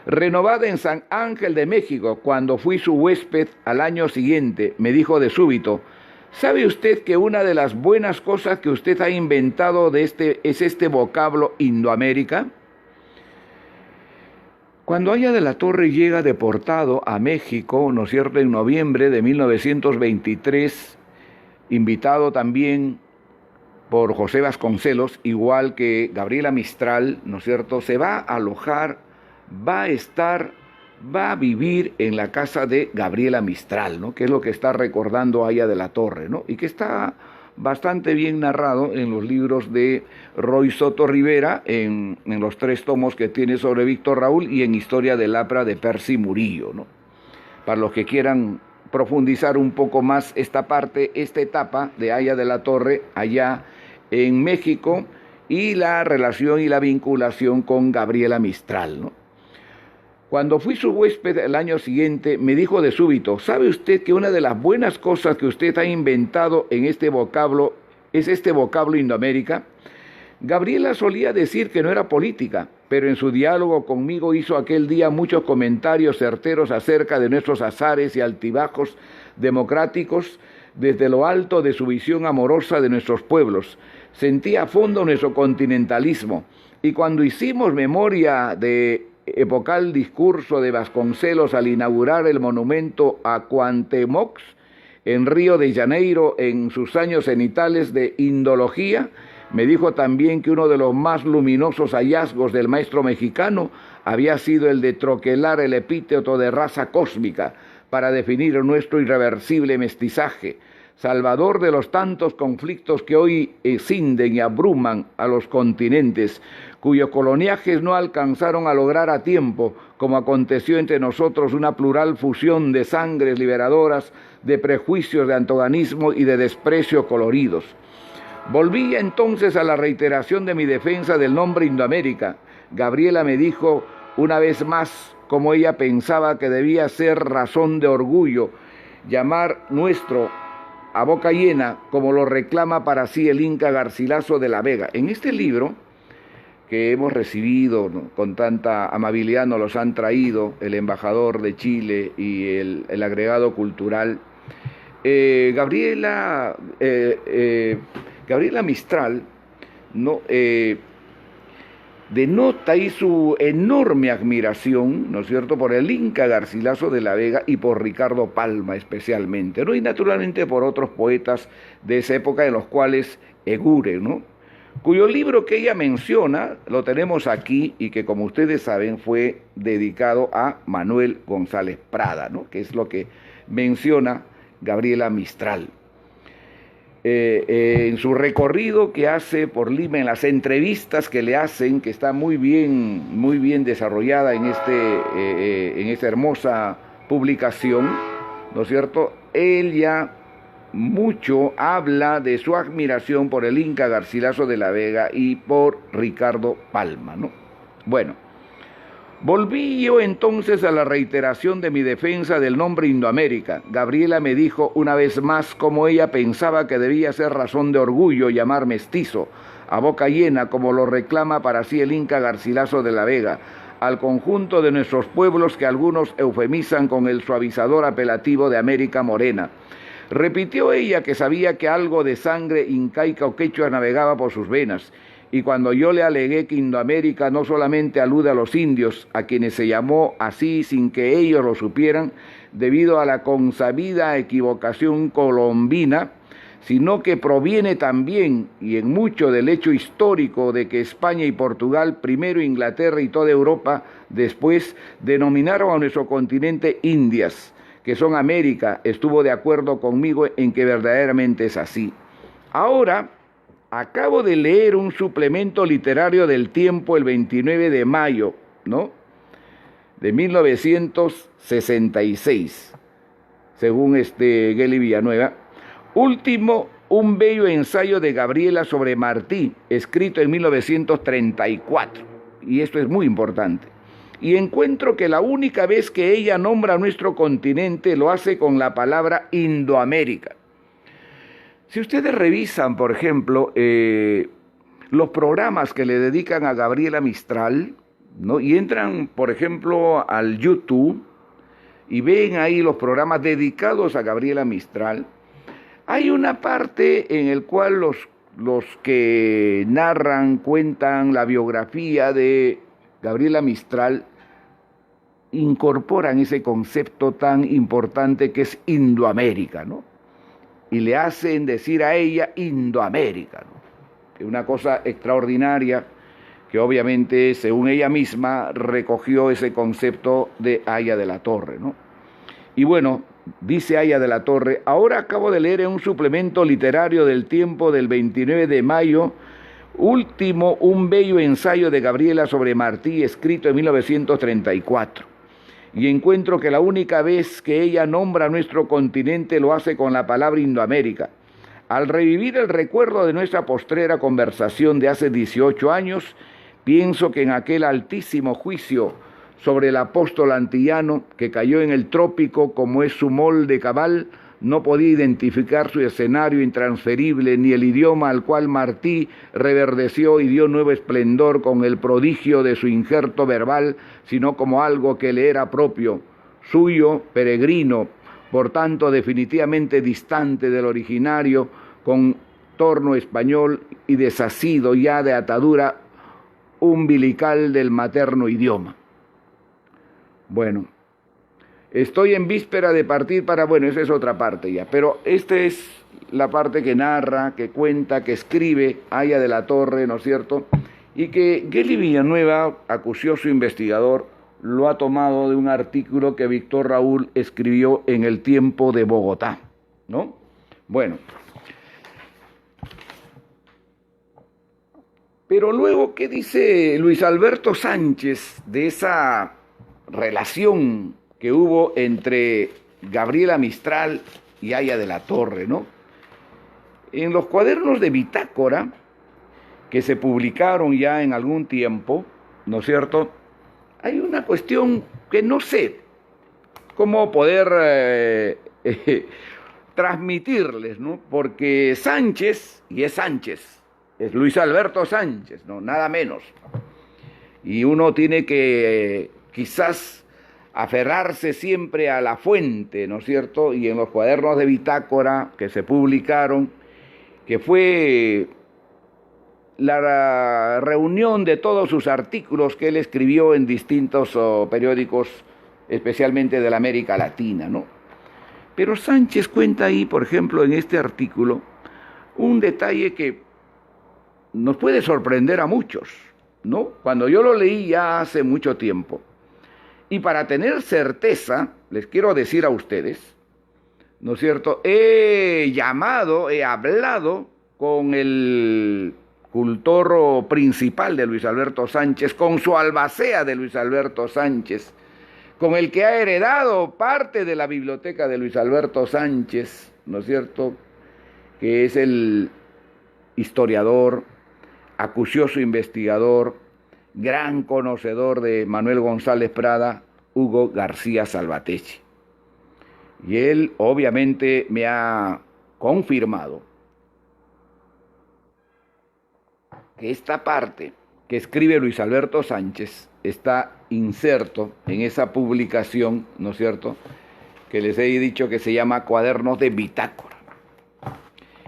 Renovada en San Ángel de México, cuando fui su huésped al año siguiente, me dijo de súbito: ¿sabe usted que una de las buenas cosas que usted ha inventado es este vocablo Indoamérica? Cuando Aya de la Torre llega deportado a México, ¿no es cierto?, en noviembre de 1923, invitado también por José Vasconcelos, igual que Gabriela Mistral, ¿no es cierto?, se va a alojar, va a vivir en la casa de Gabriela Mistral, ¿no?, que es lo que está recordando Aya de la Torre, ¿no?, y que está bastante bien narrado en los libros de Roy Soto Rivera, en los 3 tomos que tiene sobre Víctor Raúl, y en Historia del APRA de Percy Murillo, ¿no? Para los que quieran profundizar un poco más esta etapa de Aya de la Torre allá en México, y la relación y la vinculación con Gabriela Mistral, ¿no? Cuando fui su huésped el año siguiente, me dijo de súbito: ¿sabe usted que una de las buenas cosas que usted ha inventado en este vocablo es este vocablo Indoamérica? Gabriela solía decir que no era política, pero en su diálogo conmigo hizo aquel día muchos comentarios certeros acerca de nuestros azares y altibajos democráticos desde lo alto de su visión amorosa de nuestros pueblos. Sentía a fondo nuestro continentalismo, y cuando hicimos memoria de epocal discurso de Vasconcelos al inaugurar el monumento a Cuauhtémoc en Río de Janeiro en sus años cenitales de indología, me dijo también que uno de los más luminosos hallazgos del maestro mexicano había sido el de troquelar el epíteto de raza cósmica para definir nuestro irreversible mestizaje, salvador de los tantos conflictos que hoy escinden y abruman a los continentes, cuyos coloniajes no alcanzaron a lograr a tiempo, como aconteció entre nosotros, una plural fusión de sangres liberadoras, de prejuicios, de antagonismo y de desprecio coloridos. Volví entonces a la reiteración de mi defensa del nombre Indoamérica. Gabriela me dijo una vez más como ella pensaba que debía ser razón de orgullo llamar nuestro a boca llena, como lo reclama para sí el Inca Garcilaso de la Vega. En este libro que hemos recibido, ¿no?, con tanta amabilidad nos los han traído el embajador de Chile y el agregado cultural, Gabriela Mistral, ¿no?, denota ahí su enorme admiración, ¿no es cierto?, por el Inca Garcilaso de la Vega y por Ricardo Palma especialmente, ¿no?, y naturalmente por otros poetas de esa época, en los cuales Egure, ¿no?, cuyo libro que ella menciona lo tenemos aquí, y que, como ustedes saben, fue dedicado a Manuel González Prada, ¿no?, que es lo que menciona Gabriela Mistral. En su recorrido que hace por Lima, en las entrevistas que le hacen, que está muy bien desarrollada en esta hermosa publicación, ¿no es cierto?, ella mucho habla de su admiración por el Inca Garcilaso de la Vega y por Ricardo Palma, ¿no? Bueno, volví yo entonces a la reiteración de mi defensa del nombre Indoamérica. Gabriela me dijo una vez más cómo ella pensaba que debía ser razón de orgullo llamar mestizo, a boca llena, como lo reclama para sí el Inca Garcilaso de la Vega, al conjunto de nuestros pueblos que algunos eufemizan con el suavizador apelativo de América Morena. Repitió ella que sabía que algo de sangre incaica o quechua navegaba por sus venas, y cuando yo le alegué que Indoamérica no solamente alude a los indios, a quienes se llamó así sin que ellos lo supieran, debido a la consabida equivocación colombina, sino que proviene también, y en mucho, del hecho histórico de que España y Portugal, primero Inglaterra y toda Europa, después denominaron a nuestro continente Indias, que son América, estuvo de acuerdo conmigo en que verdaderamente es así. Ahora, acabo de leer un suplemento literario del Tiempo el 29 de mayo, ¿no?, de 1966, según Geli Villanueva. Último, un bello ensayo de Gabriela sobre Martí, escrito en 1934, y esto es muy importante. Y encuentro que la única vez que ella nombra nuestro continente lo hace con la palabra Indoamérica. Si ustedes revisan, por ejemplo, los programas que le dedican a Gabriela Mistral, ¿no? Y entran, por ejemplo, al YouTube y ven ahí los programas dedicados a Gabriela Mistral. Hay una parte en el cual los que narran, cuentan la biografía de Gabriela Mistral, incorporan ese concepto tan importante que es Indoamérica, ¿no? Y le hacen decir a ella Indoamérica, ¿no? Que es una cosa extraordinaria que obviamente, según ella misma, recogió ese concepto de Aya de la Torre, ¿no? Y bueno, dice Aya de la Torre: ahora acabo de leer en un suplemento literario del Tiempo del 29 de mayo, último, un bello ensayo de Gabriela sobre Martí, escrito en 1934. Y encuentro que la única vez que ella nombra nuestro continente lo hace con la palabra Indoamérica. Al revivir el recuerdo de nuestra postrera conversación de hace 18 años, pienso que en aquel altísimo juicio sobre el apóstol antillano que cayó en el trópico como es su molde cabal, no podía identificar su escenario intransferible ni el idioma al cual Martí reverdeció y dio nuevo esplendor con el prodigio de su injerto verbal, sino como algo que le era propio, suyo, peregrino, por tanto definitivamente distante del originario, con torno español y desasido ya de atadura umbilical del materno idioma. Bueno, estoy en víspera de partir para... Bueno, esa es otra parte ya, pero esta es la parte que narra, que cuenta, que escribe Aya de la Torre, ¿no es cierto? Y que Geli Villanueva, acucioso investigador, lo ha tomado de un artículo que Víctor Raúl escribió en El Tiempo de Bogotá, ¿no? Bueno. Pero luego, ¿qué dice Luis Alberto Sánchez de esa relación que hubo entre Gabriela Mistral y Aya de la Torre, ¿no? En los cuadernos de bitácora, que se publicaron ya en algún tiempo, ¿no es cierto?, hay una cuestión que no sé cómo poder transmitirles, ¿no? Porque Sánchez, y es Sánchez, es Luis Alberto Sánchez, ¿no? Nada menos. Y uno tiene que quizás aferrarse siempre a la fuente, ¿no es cierto? Y en los cuadernos de bitácora que se publicaron, que fue la reunión de todos sus artículos que él escribió en distintos periódicos, especialmente de la América Latina, ¿no? Pero Sánchez cuenta ahí, por ejemplo, en este artículo, un detalle que nos puede sorprender a muchos, ¿no? Cuando yo lo leí ya hace mucho tiempo. Y para tener certeza, les quiero decir a ustedes, ¿no es cierto?, he hablado con el cultor principal de Luis Alberto Sánchez, con su albacea de Luis Alberto Sánchez, con el que ha heredado parte de la biblioteca de Luis Alberto Sánchez, ¿no es cierto?, que es el historiador, acucioso investigador, gran conocedor de Manuel González Prada, Hugo García Salvatecchi. Y él obviamente me ha confirmado que esta parte que escribe Luis Alberto Sánchez está inserto en esa publicación, ¿no es cierto?, que les he dicho que se llama Cuadernos de Bitácora.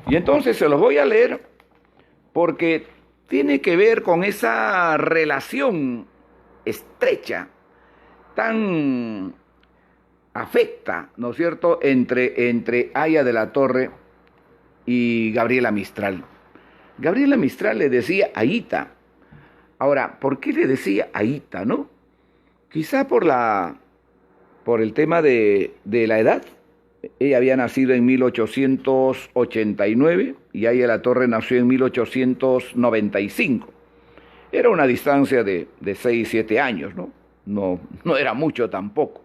Y entonces se los voy a leer porque tiene que ver con esa relación estrecha, tan afecta, ¿no es cierto?, entre Aya de la Torre y Gabriela Mistral. Gabriela Mistral le decía Ayita. Ahora, ¿por qué le decía Ayita, no? Quizá por el tema de la edad. Ella había nacido en 1889 y Aya de la Torre nació en 1895. Era una distancia de 6, 7 años, ¿no? No era mucho tampoco.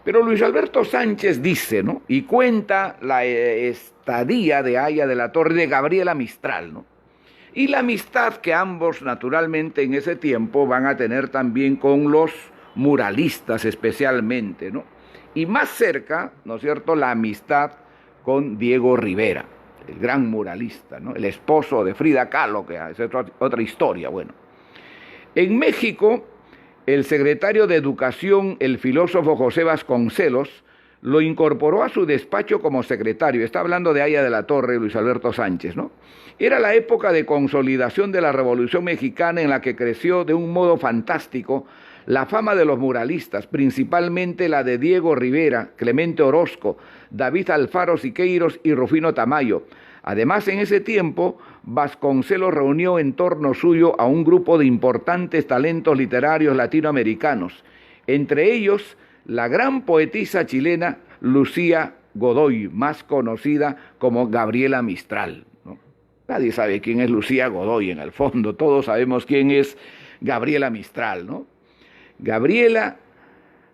Pero Luis Alberto Sánchez dice, ¿no?, y cuenta la estadía de Aya de la Torre, de Gabriela Mistral, ¿no?, y la amistad que ambos naturalmente en ese tiempo van a tener también con los muralistas especialmente, ¿no? Y más cerca, ¿no es cierto?, la amistad con Diego Rivera, el gran muralista, ¿no?, el esposo de Frida Kahlo, que es otra historia. Bueno, en México el secretario de Educación, el filósofo José Vasconcelos, lo incorporó a su despacho como secretario. Está hablando de Haya de la Torre, Luis Alberto Sánchez, ¿no? Era la época de consolidación de la Revolución Mexicana en la que creció de un modo fantástico la fama de los muralistas, principalmente la de Diego Rivera, Clemente Orozco, David Alfaro Siqueiros y Rufino Tamayo. Además, en ese tiempo, Vasconcelos reunió en torno suyo a un grupo de importantes talentos literarios latinoamericanos, entre ellos la gran poetisa chilena Lucía Godoy, más conocida como Gabriela Mistral, ¿no? Nadie sabe quién es Lucía Godoy en el fondo, todos sabemos quién es Gabriela Mistral, ¿no? Gabriela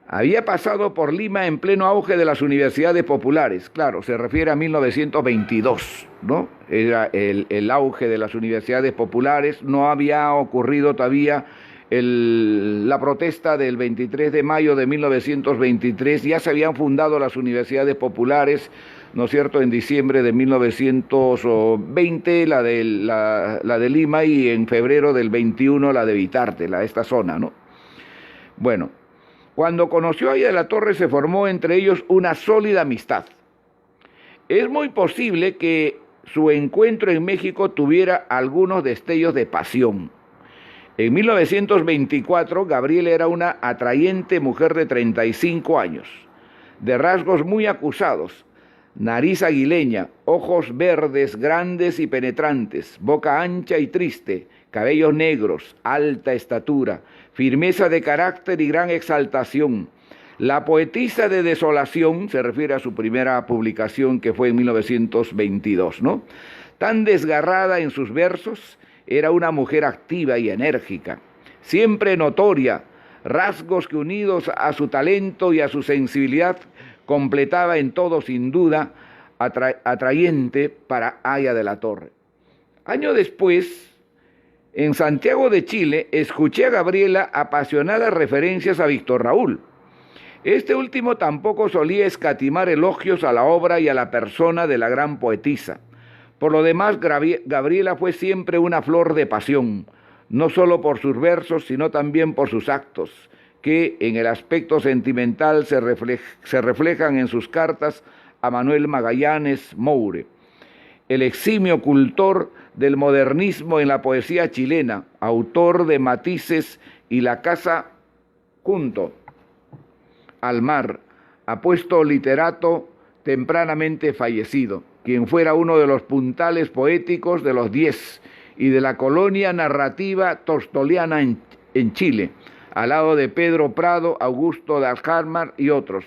había pasado por Lima en pleno auge de las universidades populares. Claro, se refiere a 1922, ¿no? Era el auge de las universidades populares. No había ocurrido todavía la protesta del 23 de mayo de 1923. Ya se habían fundado las universidades populares, ¿no es cierto?, en diciembre de 1920, la de Lima, y en febrero del 21 la de Vitarte, esta zona, ¿no? Bueno, cuando conoció a Haya de la Torre se formó entre ellos una sólida amistad. Es muy posible que su encuentro en México tuviera algunos destellos de pasión. En 1924, Gabriela era una atrayente mujer de 35 años, de rasgos muy acusados: nariz aguileña, ojos verdes, grandes y penetrantes, boca ancha y triste, cabellos negros, alta estatura, firmeza de carácter y gran exaltación. La poetisa de Desolación, se refiere a su primera publicación que fue en 1922, ¿no? Tan desgarrada en sus versos, era una mujer activa y enérgica, siempre notoria, rasgos que unidos a su talento y a su sensibilidad completaba en todo sin duda atrayente para Haya de la Torre. Año después, en Santiago de Chile, escuché a Gabriela apasionadas referencias a Víctor Raúl. Este último tampoco solía escatimar elogios a la obra y a la persona de la gran poetisa. Por lo demás, Gabriela fue siempre una flor de pasión, no solo por sus versos, sino también por sus actos, que en el aspecto sentimental se reflejan en sus cartas a Manuel Magallanes Moure, el eximio cultor del modernismo en la poesía chilena, autor de Matices y La casa junto al mar, apuesto literato tempranamente fallecido, quien fuera uno de los puntales poéticos de los 10 y de la colonia narrativa tolstoliana en Chile, al lado de Pedro Prado, Augusto de Alcántara y otros.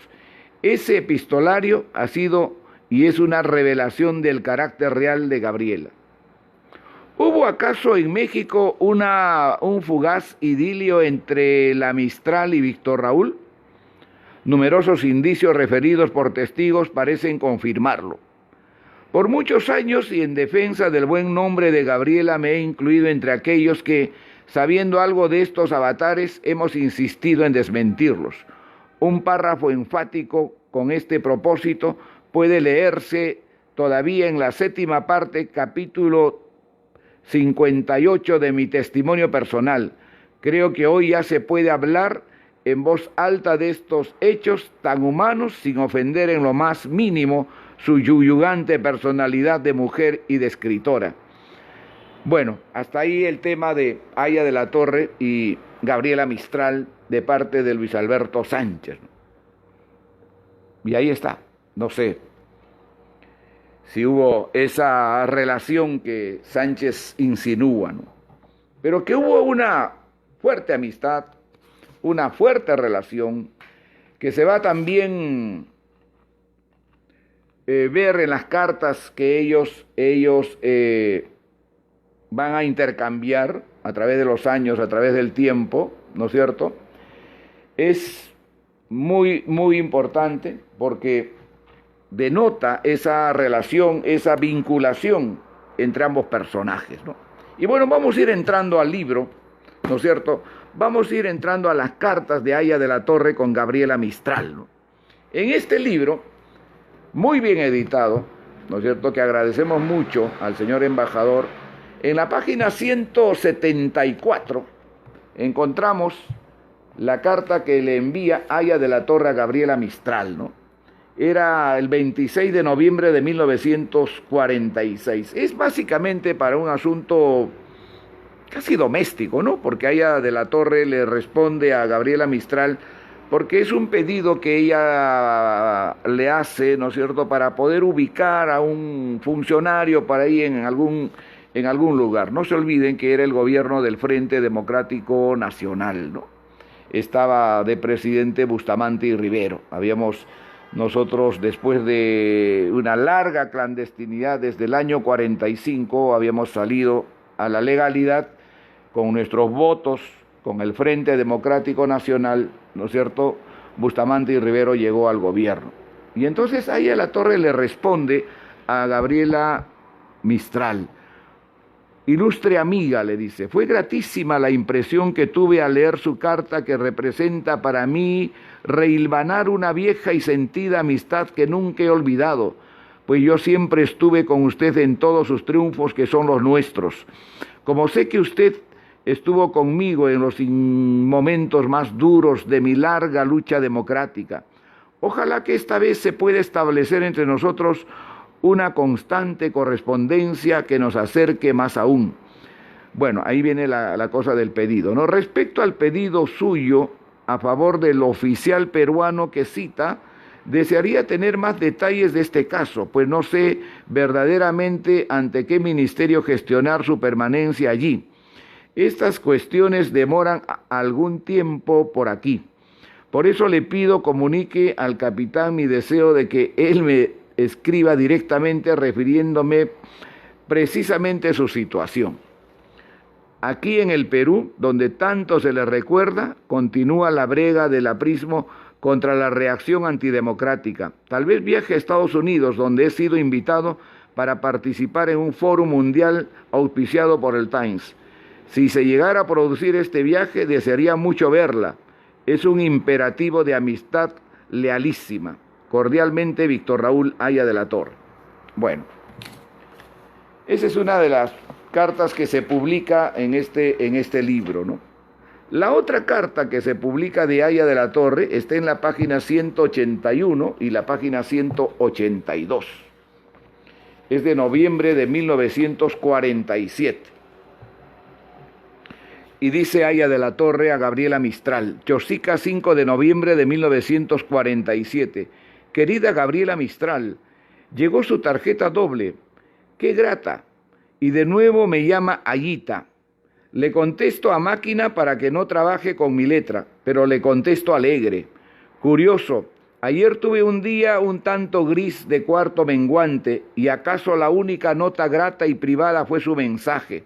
Ese epistolario ha sido y es una revelación del carácter real de Gabriela. ¿Hubo acaso en México un fugaz idilio entre la Mistral y Víctor Raúl? Numerosos indicios referidos por testigos parecen confirmarlo. Por muchos años y en defensa del buen nombre de Gabriela me he incluido entre aquellos que, sabiendo algo de estos avatares, hemos insistido en desmentirlos. Un párrafo enfático con este propósito puede leerse todavía en la 7ª parte, capítulo 58 de mi testimonio personal. Creo que hoy ya se puede hablar en voz alta de estos hechos tan humanos sin ofender en lo más mínimo su yuyugante personalidad de mujer y de escritora. Bueno, hasta ahí el tema de Haya de la Torre y Gabriela Mistral de parte de Luis Alberto Sánchez. Y ahí está, no sé si hubo esa relación que Sánchez insinúa, ¿no? Pero que hubo una fuerte amistad, una fuerte relación, que se va también ver en las cartas que ellos van a intercambiar a través de los años, a través del tiempo, ¿no es cierto? Es muy, muy importante porque denota esa relación, esa vinculación entre ambos personajes, ¿no? Y bueno, vamos a ir entrando al libro, ¿no es cierto? Vamos a ir entrando a las cartas de Haya de la Torre con Gabriela Mistral, ¿no? En este libro, muy bien editado, ¿no es cierto?, que agradecemos mucho al señor embajador, en la página 174 encontramos la carta que le envía Aya de la Torre a Gabriela Mistral, ¿no? Era el 26 de noviembre de 1946. Es básicamente para un asunto casi doméstico, ¿no? Porque Aya de la Torre le responde a Gabriela Mistral porque es un pedido que ella le hace, ¿no es cierto?, para poder ubicar a un funcionario para ahí en algún lugar. No se olviden que era el gobierno del Frente Democrático Nacional, ¿no? Estaba de presidente Bustamante y Rivero. Nosotros, después de una larga clandestinidad desde el año 45, habíamos salido a la legalidad con nuestros votos, con el Frente Democrático Nacional, ¿no es cierto? Bustamante y Rivero llegó al gobierno. Y entonces Aya de la Torre le responde a Gabriela Mistral. Ilustre amiga, le dice, fue gratísima la impresión que tuve al leer su carta que representa para mí rehilvanar una vieja y sentida amistad que nunca he olvidado, pues yo siempre estuve con usted en todos sus triunfos que son los nuestros. Como sé que usted estuvo conmigo en los momentos más duros de mi larga lucha democrática, ojalá que esta vez se pueda establecer entre nosotros una constante correspondencia que nos acerque más aún. Bueno, ahí viene la cosa del pedido, ¿no? Respecto al pedido suyo a favor del oficial peruano que cita, desearía tener más detalles de este caso, pues no sé verdaderamente ante qué ministerio gestionar su permanencia allí. Estas cuestiones demoran algún tiempo por aquí. Por eso le pido comunique al capitán mi deseo de que él me escriba directamente refiriéndome precisamente a su situación. Aquí en el Perú, donde tanto se le recuerda, continúa la brega del aprismo contra la reacción antidemocrática. Tal vez viaje a Estados Unidos, donde he sido invitado para participar en un foro mundial auspiciado por el Times. Si se llegara a producir este viaje, desearía mucho verla. Es un imperativo de amistad lealísima. Cordialmente, Víctor Raúl Aya de la Torre. Bueno, esa es una de las cartas que se publica en este libro, ¿no? La otra carta que se publica de Aya de la Torre está en la página 181 y la página 182. Es de noviembre de 1947. Y dice Aya de la Torre a Gabriela Mistral, Chosica, 5 de noviembre de 1947. Querida Gabriela Mistral, llegó su tarjeta doble. ¡Qué grata! Y de nuevo me llama Ayita. Le contesto a máquina para que no trabaje con mi letra, pero le contesto alegre. Curioso, ayer tuve un día un tanto gris de cuarto menguante y acaso la única nota grata y privada fue su mensaje.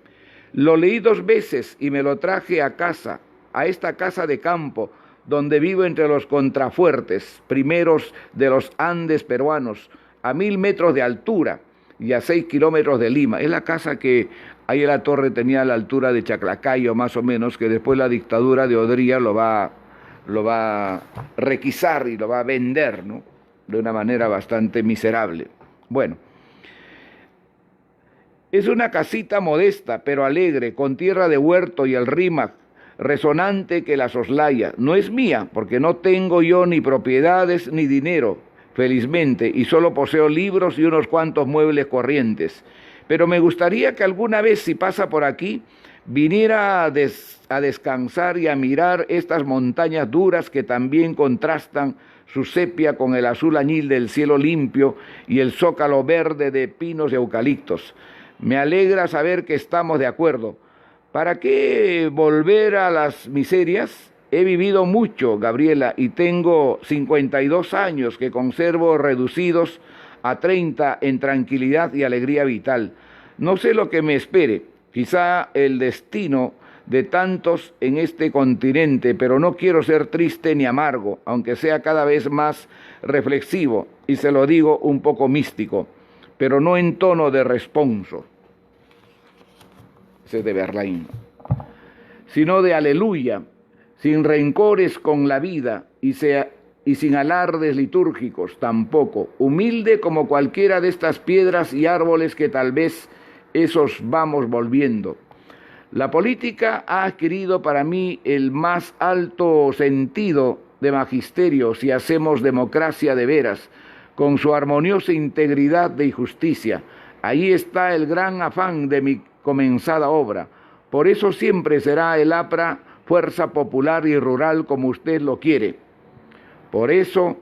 Lo leí 2 veces y me lo traje a casa, a esta casa de campo, donde vivo entre los contrafuertes, primeros de los Andes peruanos, a 1000 metros de altura y a 6 kilómetros de Lima. Es la casa que Aya de la Torre tenía a la altura de Chaclacayo, más o menos, que después la dictadura de Odría lo va a requisar y lo va a vender, ¿no? De una manera bastante miserable. Bueno, es una casita modesta, pero alegre, con tierra de huerto y el rímac resonante que la soslaya. No es mía, porque no tengo yo ni propiedades ni dinero, felizmente, y solo poseo libros y unos cuantos muebles corrientes. Pero me gustaría que alguna vez, si pasa por aquí, viniera a descansar y a mirar estas montañas duras que también contrastan su sepia con el azul añil del cielo limpio y el zócalo verde de pinos y eucaliptos. Me alegra saber que estamos de acuerdo. ¿Para qué volver a las miserias? He vivido mucho, Gabriela, y tengo 52 años que conservo reducidos a 30 en tranquilidad y alegría vital. No sé lo que me espere, quizá el destino de tantos en este continente, pero no quiero ser triste ni amargo, aunque sea cada vez más reflexivo, y se lo digo un poco místico, pero no en tono de responso, ese es de Verlaine, sino de aleluya, sin rencores con la vida y sin alardes litúrgicos tampoco, humilde como cualquiera de estas piedras y árboles que tal vez esos vamos volviendo. La política ha adquirido para mí el más alto sentido de magisterio si hacemos democracia de veras, con su armoniosa integridad de justicia. Ahí está el gran afán de mi comenzada obra. Por eso siempre será el APRA fuerza popular y rural como usted lo quiere. Por eso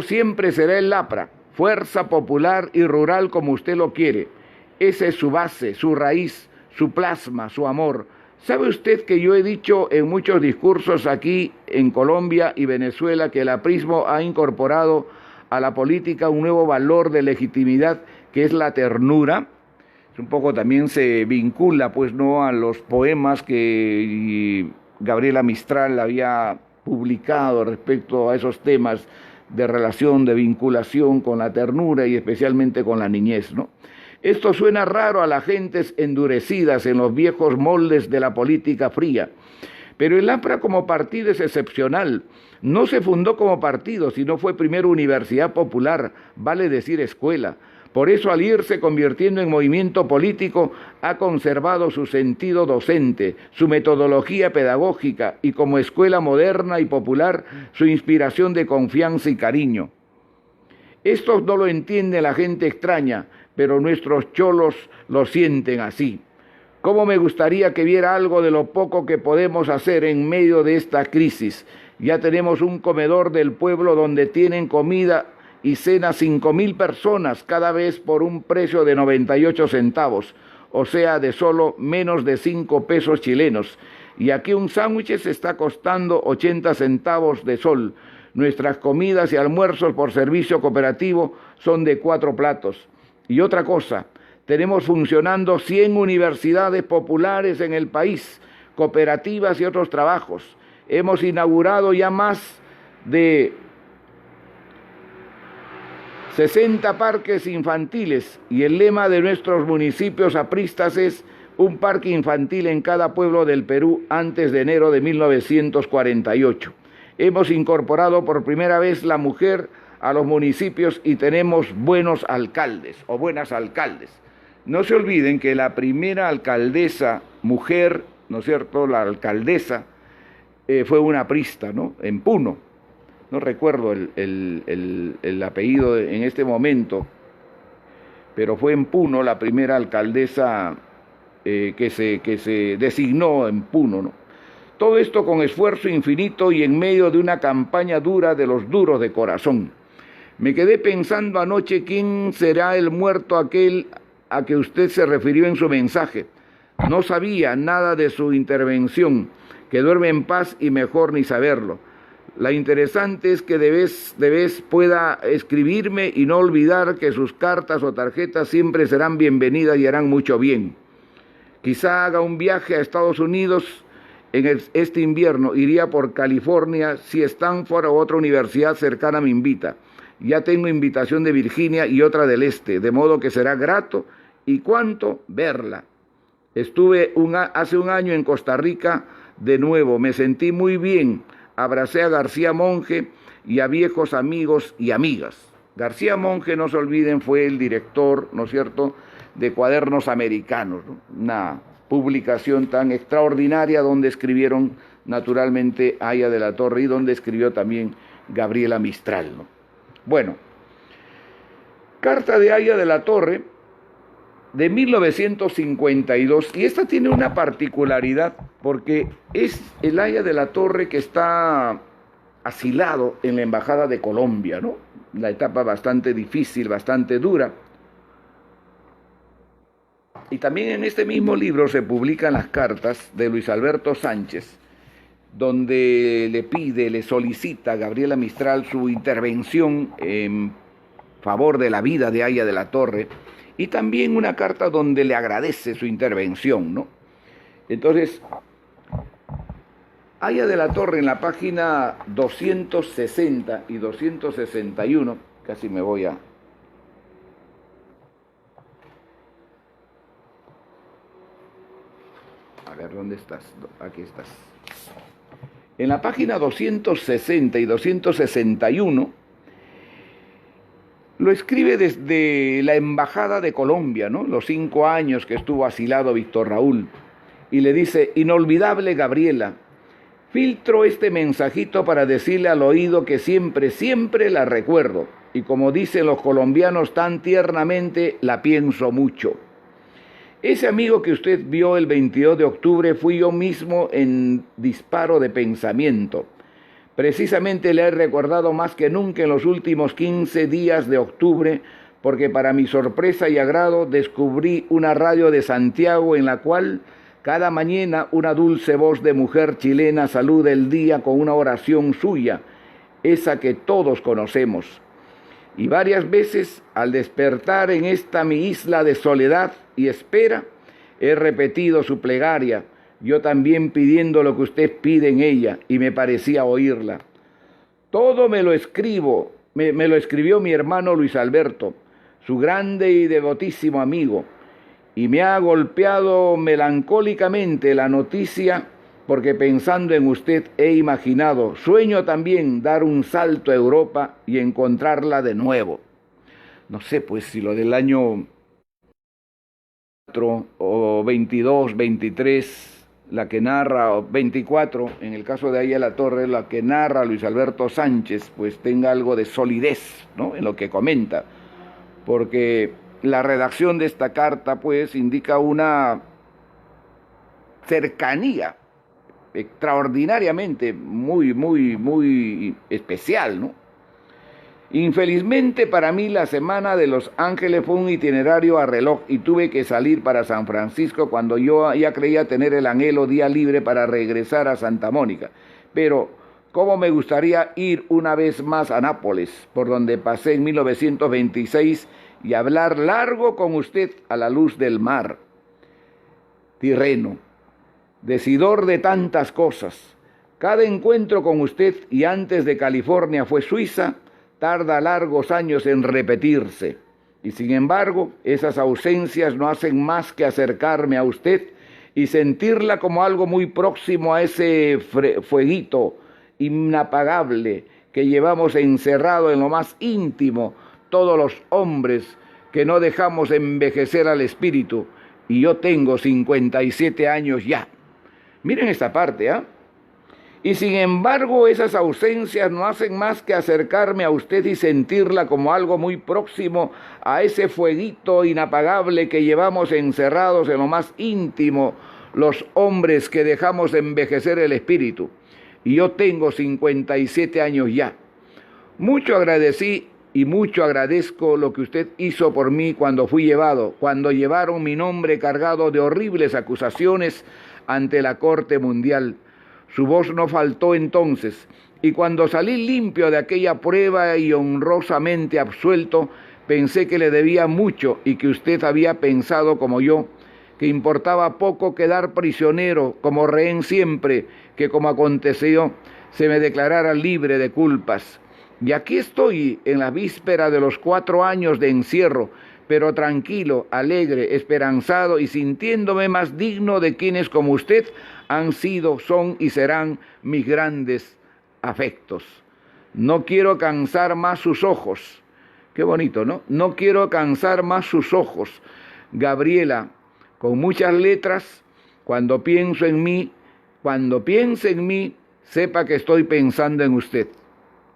siempre será el APRA, fuerza popular y rural como usted lo quiere. Esa es su base, su raíz, su plasma, su amor. ¿Sabe usted que yo he dicho en muchos discursos aquí en Colombia y Venezuela que el aprismo ha incorporado a la política un nuevo valor de legitimidad que es la ternura? Un poco también se vincula, pues, no a los poemas que Gabriela Mistral había publicado respecto a esos temas de relación, de vinculación con la ternura y especialmente con la niñez, ¿no? Esto suena raro a las gentes endurecidas en los viejos moldes de la política fría, pero el APRA como partido es excepcional. No se fundó como partido, sino fue primero universidad popular, vale decir escuela. Por eso, al irse convirtiendo en movimiento político, ha conservado su sentido docente, su metodología pedagógica y como escuela moderna y popular, su inspiración de confianza y cariño. Estos no lo entiende la gente extraña, pero nuestros cholos lo sienten así. ¿Cómo me gustaría que viera algo de lo poco que podemos hacer en medio de esta crisis? Ya tenemos un comedor del pueblo donde tienen comida y cena 5,000 personas cada vez por un precio de 98 centavos, o sea, de solo menos de 5 pesos chilenos. Y aquí un sándwich se está costando 80 centavos de sol. Nuestras comidas y almuerzos por servicio cooperativo son de 4 platos. Y otra cosa, tenemos funcionando 100 universidades populares en el país, cooperativas y otros trabajos. Hemos inaugurado ya más de 60 parques infantiles y el lema de nuestros municipios apristas es un parque infantil en cada pueblo del Perú antes de enero de 1948. Hemos incorporado por primera vez la mujer a los municipios y tenemos buenos alcaldes o buenas alcaldes. No se olviden que la primera alcaldesa mujer, ¿no es cierto?, la alcaldesa fue una aprista, ¿no?, en Puno. No recuerdo el apellido en este momento, pero fue en Puno la primera alcaldesa que se designó en Puno, ¿no? Todo esto con esfuerzo infinito y en medio de una campaña dura de los duros de corazón. Me quedé pensando anoche quién será el muerto aquel a que usted se refirió en su mensaje. No sabía nada de su intervención, que duerme en paz y mejor ni saberlo. La interesante es que de vez pueda escribirme y no olvidar que sus cartas o tarjetas siempre serán bienvenidas y harán mucho bien. Quizá haga un viaje a Estados Unidos en este invierno, iría por California si Stanford o otra universidad cercana me invita. Ya tengo invitación de Virginia y otra del Este, de modo que será grato y cuánto verla. Estuve hace un año en Costa Rica de nuevo, me sentí muy bien. Abracé a García Monge y a viejos amigos y amigas. García Monge, no se olviden, fue el director, ¿no es cierto?, de Cuadernos Americanos, ¿no?, una publicación tan extraordinaria donde escribieron naturalmente Aya de la Torre y donde escribió también Gabriela Mistral, ¿no? Bueno, carta de Aya de la Torre de 1952, y esta tiene una particularidad porque es el Aya de la Torre que está asilado en la Embajada de Colombia, ¿no? La etapa bastante difícil, bastante dura. Y también en este mismo libro se publican las cartas de Luis Alberto Sánchez, donde le solicita a Gabriela Mistral su intervención en favor de la vida de Aya de la Torre, y también una carta donde le agradece su intervención, ¿no? Entonces, Aya de la Torre en la página 260 y 261, casi me voy a ver, ¿dónde estás? Aquí estás. En la página 260 y 261 Lo escribe desde la Embajada de Colombia, ¿no? Los 5 años que estuvo asilado Víctor Raúl. Y le dice: inolvidable Gabriela, filtro este mensajito para decirle al oído que siempre, siempre la recuerdo. Y como dicen los colombianos tan tiernamente, la pienso mucho. Ese amigo que usted vio el 22 de octubre fui yo mismo en disparo de pensamiento. Precisamente le he recordado más que nunca en los últimos 15 días de octubre, porque para mi sorpresa y agrado descubrí una radio de Santiago en la cual cada mañana una dulce voz de mujer chilena saluda el día con una oración suya, esa que todos conocemos. Y varias veces al despertar en esta mi isla de soledad y espera, he repetido su plegaria, yo también pidiendo lo que usted pide en ella, y me parecía oírla. Todo me lo escribió mi hermano Luis Alberto, su grande y devotísimo amigo, y me ha golpeado melancólicamente la noticia, porque pensando en usted he imaginado, sueño también dar un salto a Europa y encontrarla de nuevo. No sé, pues si lo del año 4 o 22, 23, la que narra, o 24, en el caso de Aya La Torre, la que narra Luis Alberto Sánchez, pues tenga algo de solidez, ¿no?, en lo que comenta, porque la redacción de esta carta, pues, indica una cercanía extraordinariamente muy especial, ¿no? Infelizmente para mí la semana de Los Ángeles fue un itinerario a reloj y tuve que salir para San Francisco cuando yo ya creía tener el anhelo día libre para regresar a Santa Mónica. Pero cómo me gustaría ir una vez más a Nápoles, por donde pasé en 1926, y hablar largo con usted a la luz del mar. Tirreno, decidor de tantas cosas. Cada encuentro con usted, y antes de California fue Suiza, tarda largos años en repetirse. Y sin embargo, esas ausencias no hacen más que acercarme a usted y sentirla como algo muy próximo a ese fueguito inapagable que llevamos encerrado en lo más íntimo todos los hombres que no dejamos envejecer al espíritu. Y yo tengo 57 años ya. Miren esta parte, ¿ah? Y sin embargo, esas ausencias no hacen más que acercarme a usted y sentirla como algo muy próximo a ese fueguito inapagable que llevamos encerrados en lo más íntimo los hombres que dejamos envejecer el espíritu. Y yo tengo 57 años ya. Mucho agradecí y mucho agradezco lo que usted hizo por mí cuando fui llevado, cuando llevaron mi nombre cargado de horribles acusaciones ante la Corte Mundial. Su voz no faltó entonces, y cuando salí limpio de aquella prueba y honrosamente absuelto, pensé que le debía mucho y que usted había pensado como yo, que importaba poco quedar prisionero como rehén siempre que, como aconteció, se me declarara libre de culpas. Y aquí estoy en la víspera de los 4 años de encierro, pero tranquilo, alegre, esperanzado y sintiéndome más digno de quienes como usted han sido, son y serán mis grandes afectos. No quiero cansar más sus ojos. Qué bonito, ¿no? No quiero cansar más sus ojos. Gabriela, con muchas letras, cuando piense en mí, sepa que estoy pensando en usted.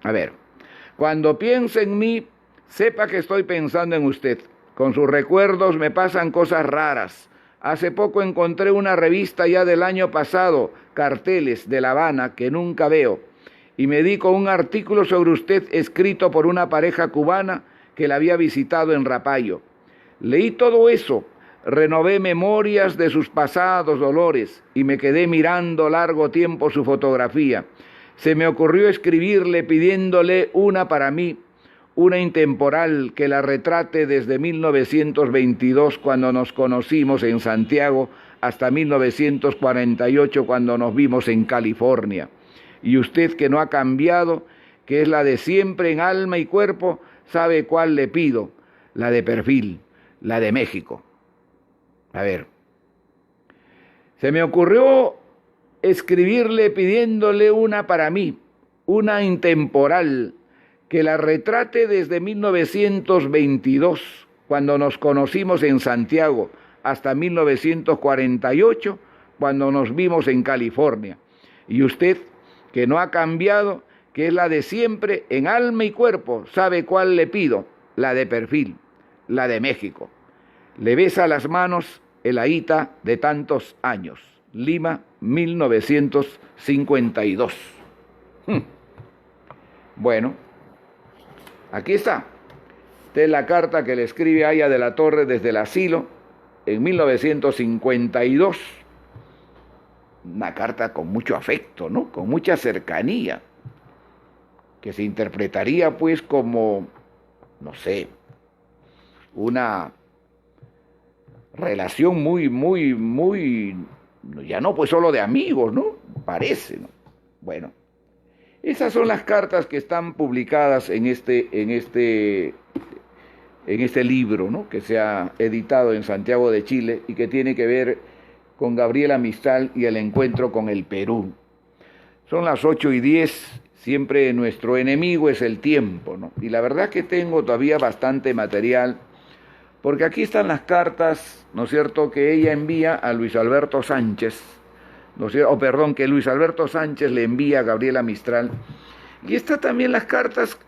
A ver, cuando piense en mí, sepa que estoy pensando en usted. Con sus recuerdos me pasan cosas raras. Hace poco encontré una revista ya del año pasado, Carteles de La Habana, que nunca veo, y me di con un artículo sobre usted escrito por una pareja cubana que la había visitado en Rapallo. Leí todo eso, renové memorias de sus pasados dolores y me quedé mirando largo tiempo su fotografía. Se me ocurrió escribirle pidiéndole una para mí, una intemporal que la retrate desde 1922 cuando nos conocimos en Santiago hasta 1948 cuando nos vimos en California. Y usted, que no ha cambiado, que es la de siempre en alma y cuerpo, sabe cuál le pido, la de perfil, la de México. A ver, se me ocurrió escribirle pidiéndole una para mí, una intemporal, que la retrate desde 1922, cuando nos conocimos en Santiago, hasta 1948, cuando nos vimos en California. Y usted, que no ha cambiado, que es la de siempre, en alma y cuerpo, sabe cuál le pido, la de perfil, la de México. Le besa las manos el Aita de tantos años. Lima, 1952. Bueno, aquí está. Esta es la carta que le escribe Haya de la Torre desde el asilo en 1952. Una carta con mucho afecto, ¿no? Con mucha cercanía, que se interpretaría pues como, no sé, una relación muy, ya no pues solo de amigos, ¿no? Parece, ¿no? Bueno, esas son las cartas que están publicadas en este libro, ¿no? Que se ha editado en Santiago de Chile y que tiene que ver con Gabriela Mistral y el encuentro con el Perú. Son las 8:10, siempre nuestro enemigo es el tiempo, ¿no? Y la verdad que tengo todavía bastante material, porque aquí están las cartas, ¿no es cierto?, que ella envía a Luis Alberto Sánchez, ¿no es cierto? Que Luis Alberto Sánchez le envía a Gabriela Mistral. Y está también las cartas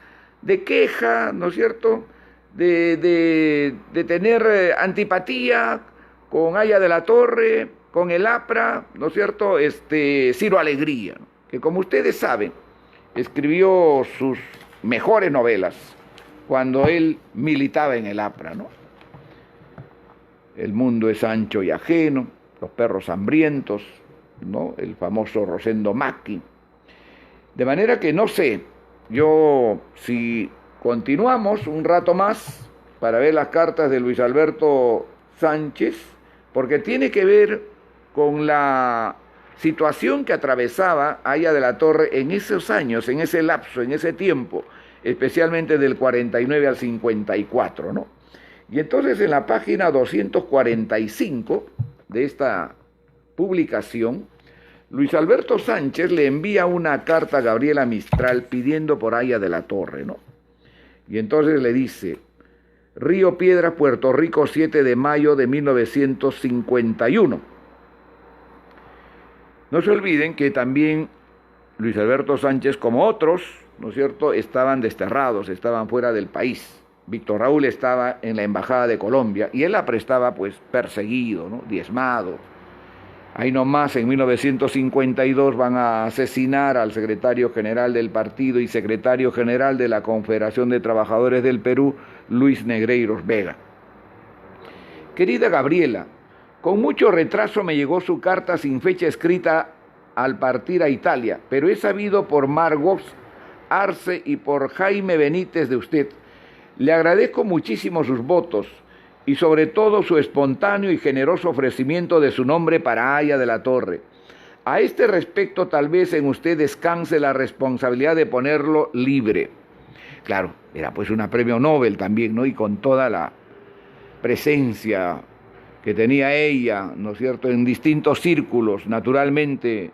de queja, ¿no es cierto?, de tener antipatía con Haya de la Torre, con el APRA, ¿no es cierto?, Ciro Alegría, ¿no?, que como ustedes saben, escribió sus mejores novelas cuando él militaba en el APRA, ¿no? El mundo es ancho y ajeno, Los perros hambrientos, ¿no?, el famoso Rosendo Macchi. De manera que no sé, yo si continuamos un rato más para ver las cartas de Luis Alberto Sánchez, porque tiene que ver con la situación que atravesaba Haya de la Torre en esos años, en ese lapso, en ese tiempo, especialmente del 49 al 54, ¿no? Y entonces en la página 245 de esta publicación, Luis Alberto Sánchez le envía una carta a Gabriela Mistral pidiendo por Haya de la Torre, ¿no? Y entonces le dice: Río Piedras, Puerto Rico, 7 de mayo de 1951. No se olviden que también Luis Alberto Sánchez, como otros, ¿no es cierto?, estaban desterrados, estaban fuera del país. Víctor Raúl estaba en la Embajada de Colombia y él estaba pues perseguido, ¿no?, diezmado. Ahí nomás en 1952 van a asesinar al secretario general del partido y secretario general de la Confederación de Trabajadores del Perú, Luis Negreiros Vega. Querida Gabriela, con mucho retraso me llegó su carta sin fecha escrita al partir a Italia, pero he sabido por Margot Arce y por Jaime Benítez de usted. Le agradezco muchísimo sus votos y sobre todo su espontáneo y generoso ofrecimiento de su nombre para Haya de la Torre. A este respecto, tal vez en usted descanse la responsabilidad de ponerlo libre. Claro, era pues una premio Nobel también, ¿no? Y con toda la presencia que tenía ella, ¿no es cierto?, en distintos círculos, naturalmente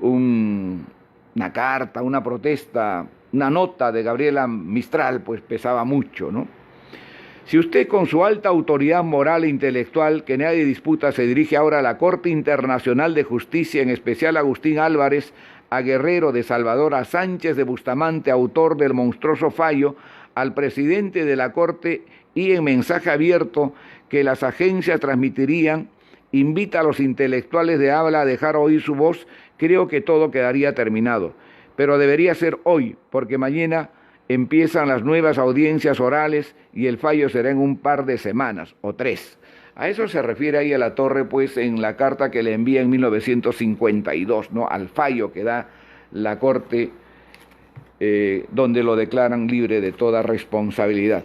una carta, una protesta, una nota de Gabriela Mistral, pues pesaba mucho, ¿no? Si usted con su alta autoridad moral e intelectual, que nadie disputa, se dirige ahora a la Corte Internacional de Justicia, en especial a Agustín Álvarez, a Guerrero de Salvador, a Sánchez de Bustamante, autor del monstruoso fallo, al presidente de la Corte y en mensaje abierto que las agencias transmitirían, invita a los intelectuales de habla a dejar oír su voz, creo que todo quedaría terminado. Pero debería ser hoy, porque mañana empiezan las nuevas audiencias orales y el fallo será en un par de semanas o 3. A eso se refiere ahí a la Torre, pues en la carta que le envía en 1952, ¿no?, al fallo que da la Corte, donde lo declaran libre de toda responsabilidad.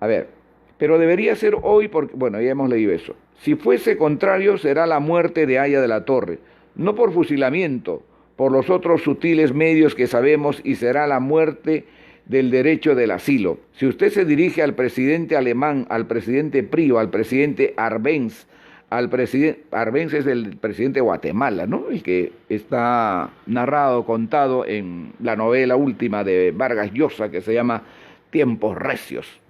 A ver, pero debería ser hoy porque, bueno, ya hemos leído eso. Si fuese contrario, será la muerte de Haya de la Torre, no por fusilamiento, por los otros sutiles medios que sabemos, y será la muerte del derecho del asilo. Si usted se dirige al presidente alemán, al presidente Prio, al presidente Arbenz, al presidente, Arbenz es el presidente de Guatemala, ¿no? El que está narrado, contado en la novela última de Vargas Llosa, que se llama Tiempos Recios.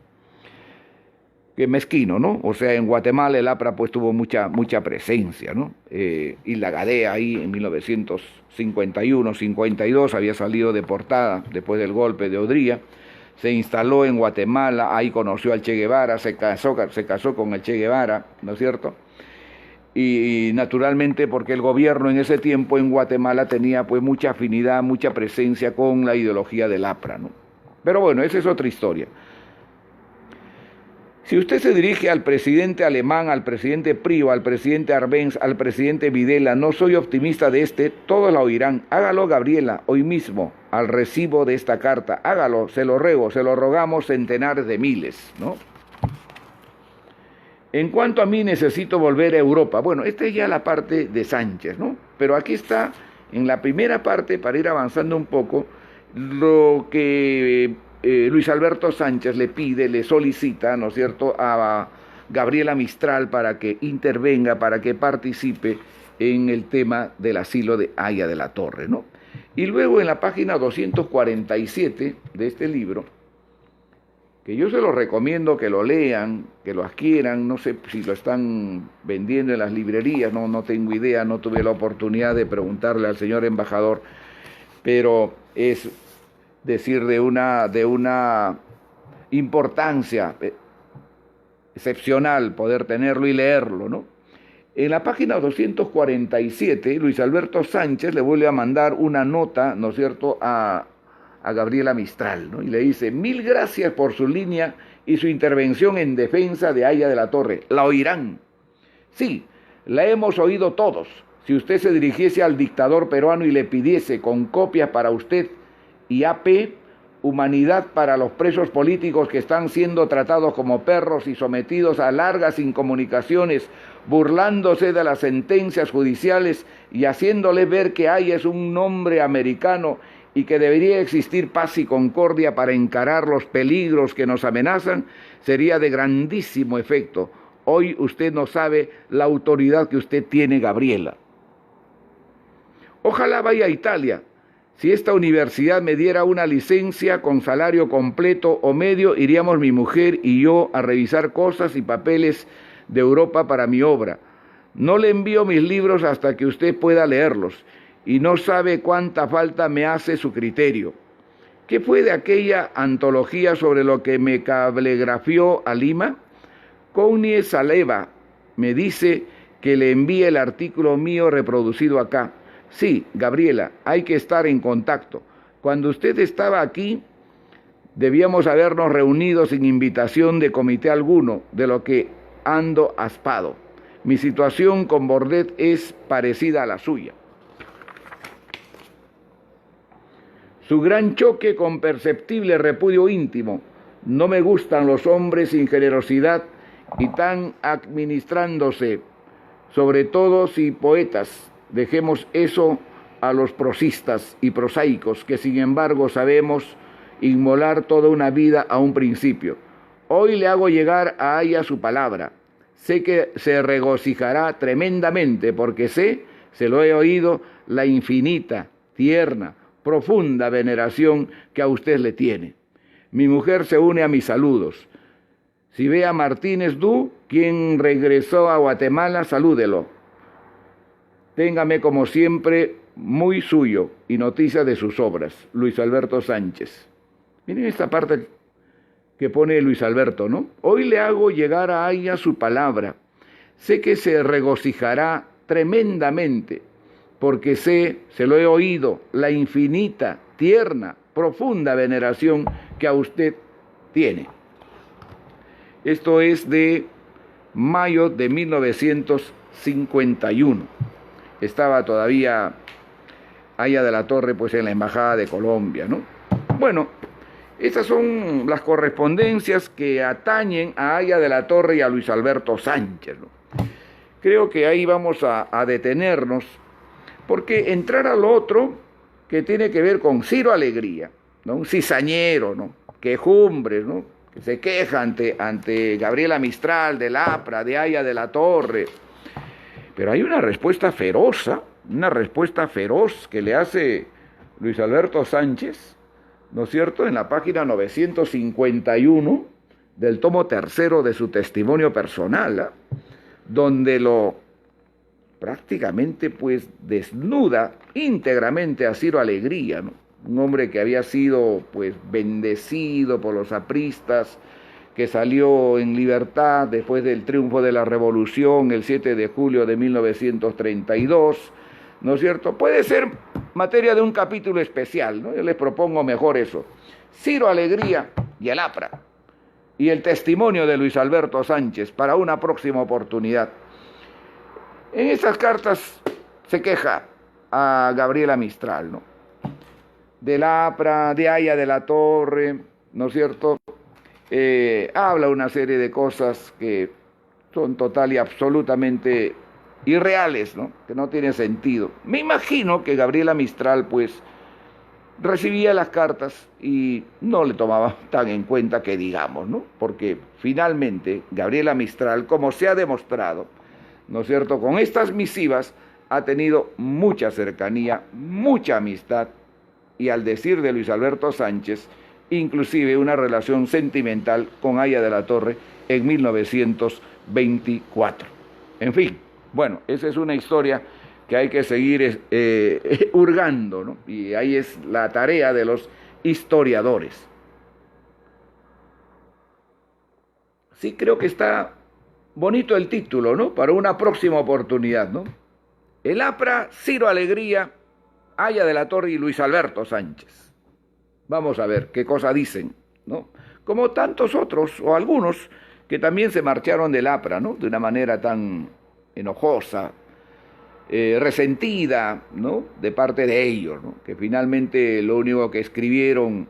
Que mezquino, ¿no? O sea, en Guatemala el APRA pues tuvo mucha presencia, ¿no? Y la Gadea ahí en 1951-52 había salido deportada después del golpe de Odría, se instaló en Guatemala, ahí conoció al Che Guevara, se casó con el Che Guevara, ¿no es cierto? Y naturalmente porque el gobierno en ese tiempo en Guatemala tenía pues mucha afinidad, mucha presencia con la ideología del APRA, ¿no? Pero bueno, esa es otra historia. Si usted se dirige al presidente alemán, al presidente Privo, al presidente Arbenz, al presidente Videla, no soy optimista de todos la oirán. Hágalo, Gabriela, hoy mismo, al recibo de esta carta. Hágalo, se lo ruego, se lo rogamos centenares de miles, ¿no? En cuanto a mí, necesito volver a Europa. Bueno, esta es ya la parte de Sánchez, ¿no? Pero aquí está, en la primera parte, para ir avanzando un poco, lo que Luis Alberto Sánchez le pide, le solicita, ¿no es cierto?, a Gabriela Mistral para que intervenga, para que participe en el tema del asilo de Haya de la Torre, ¿no? Y luego en la página 247 de este libro, que yo se lo recomiendo que lo lean, que lo adquieran, no sé si lo están vendiendo en las librerías, no tengo idea, no tuve la oportunidad de preguntarle al señor embajador, pero es decir, de una importancia excepcional poder tenerlo y leerlo, ¿no? En la página 247, Luis Alberto Sánchez le vuelve a mandar una nota, ¿no es cierto?, a Gabriela Mistral, ¿no? Y le dice: 1000 gracias por su línea y su intervención en defensa de Haya de la Torre. ¿La oirán? Sí, la hemos oído todos. Si usted se dirigiese al dictador peruano y le pidiese con copias para usted y AP, humanidad para los presos políticos que están siendo tratados como perros y sometidos a largas incomunicaciones, burlándose de las sentencias judiciales y haciéndole ver que Haya es un nombre americano y que debería existir paz y concordia para encarar los peligros que nos amenazan, sería de grandísimo efecto. Hoy usted no sabe la autoridad que usted tiene, Gabriela. Ojalá vaya a Italia. Si esta universidad me diera una licencia con salario completo o medio, iríamos mi mujer y yo a revisar cosas y papeles de Europa para mi obra. No le envío mis libros hasta que usted pueda leerlos, y no sabe cuánta falta me hace su criterio. ¿Qué fue de aquella antología sobre lo que me cablegrafió a Lima? Connie Saleva me dice que le envíe el artículo mío reproducido acá. Sí, Gabriela, hay que estar en contacto. Cuando usted estaba aquí, debíamos habernos reunido sin invitación de comité alguno, de lo que ando aspado. Mi situación con Bordet es parecida a la suya. Su gran choque con perceptible repudio íntimo. No me gustan los hombres sin generosidad y tan administrándose, sobre todo si poetas. Dejemos eso a los prosistas y prosaicos, que sin embargo sabemos inmolar toda una vida a un principio. Hoy le hago llegar a Haya su palabra. Sé que se regocijará tremendamente, porque se lo he oído, la infinita, tierna, profunda veneración que a usted le tiene. Mi mujer se une a mis saludos. Si ve a Martínez Du, quien regresó a Guatemala, salúdelo. Téngame como siempre muy suyo y noticia de sus obras. Luis Alberto Sánchez. Miren esta parte que pone Luis Alberto, ¿no? Hoy le hago llegar a Haya su palabra. Sé que se regocijará tremendamente, porque se lo he oído, la infinita, tierna, profunda veneración que a usted tiene. Esto es de mayo de 1951. Estaba todavía Haya de la Torre pues en la Embajada de Colombia, ¿no? Bueno, estas son las correspondencias que atañen a Haya de la Torre y a Luis Alberto Sánchez, ¿no? Creo que ahí vamos a detenernos, porque entrar al otro que tiene que ver con Ciro Alegría, ¿no? Un cizañero, ¿no? Quejumbres, ¿no? Que se queja ante Gabriela Mistral, del APRA, de Haya de la Torre, Pero hay una respuesta feroz que le hace Luis Alberto Sánchez, ¿no es cierto?, en la página 951 del tomo tercero de su testimonio personal, donde lo prácticamente pues desnuda íntegramente a Ciro Alegría, ¿no? Un hombre que había sido pues bendecido por los apristas, que salió en libertad después del triunfo de la revolución el 7 de julio de 1932, ¿no es cierto? Puede ser materia de un capítulo especial, ¿no? Yo les propongo mejor eso. Ciro Alegría y el APRA, y el testimonio de Luis Alberto Sánchez para una próxima oportunidad. En estas cartas se queja a Gabriela Mistral, ¿no?, del APRA, de Aya de la Torre, ¿no es cierto? Habla una serie de cosas que son total y absolutamente irreales, ¿no?, que no tienen sentido. Me imagino que Gabriela Mistral, pues, recibía las cartas y no le tomaba tan en cuenta que digamos, ¿no? Porque finalmente Gabriela Mistral, como se ha demostrado, ¿no es cierto?, con estas misivas ha tenido mucha cercanía, mucha amistad, y al decir de Luis Alberto Sánchez, inclusive una relación sentimental con Aya de la Torre en 1924. En fin, bueno, esa es una historia que hay que seguir hurgando, ¿no? Y ahí es la tarea de los historiadores. Sí, creo que está bonito el título, ¿no?, para una próxima oportunidad, ¿no? El APRA, Ciro Alegría, Aya de la Torre y Luis Alberto Sánchez. Vamos a ver qué cosa dicen, ¿no? Como tantos otros, o algunos, que también se marcharon del APRA, ¿no?, de una manera tan enojosa, resentida, ¿no?, de parte de ellos, ¿no?, que finalmente lo único que escribieron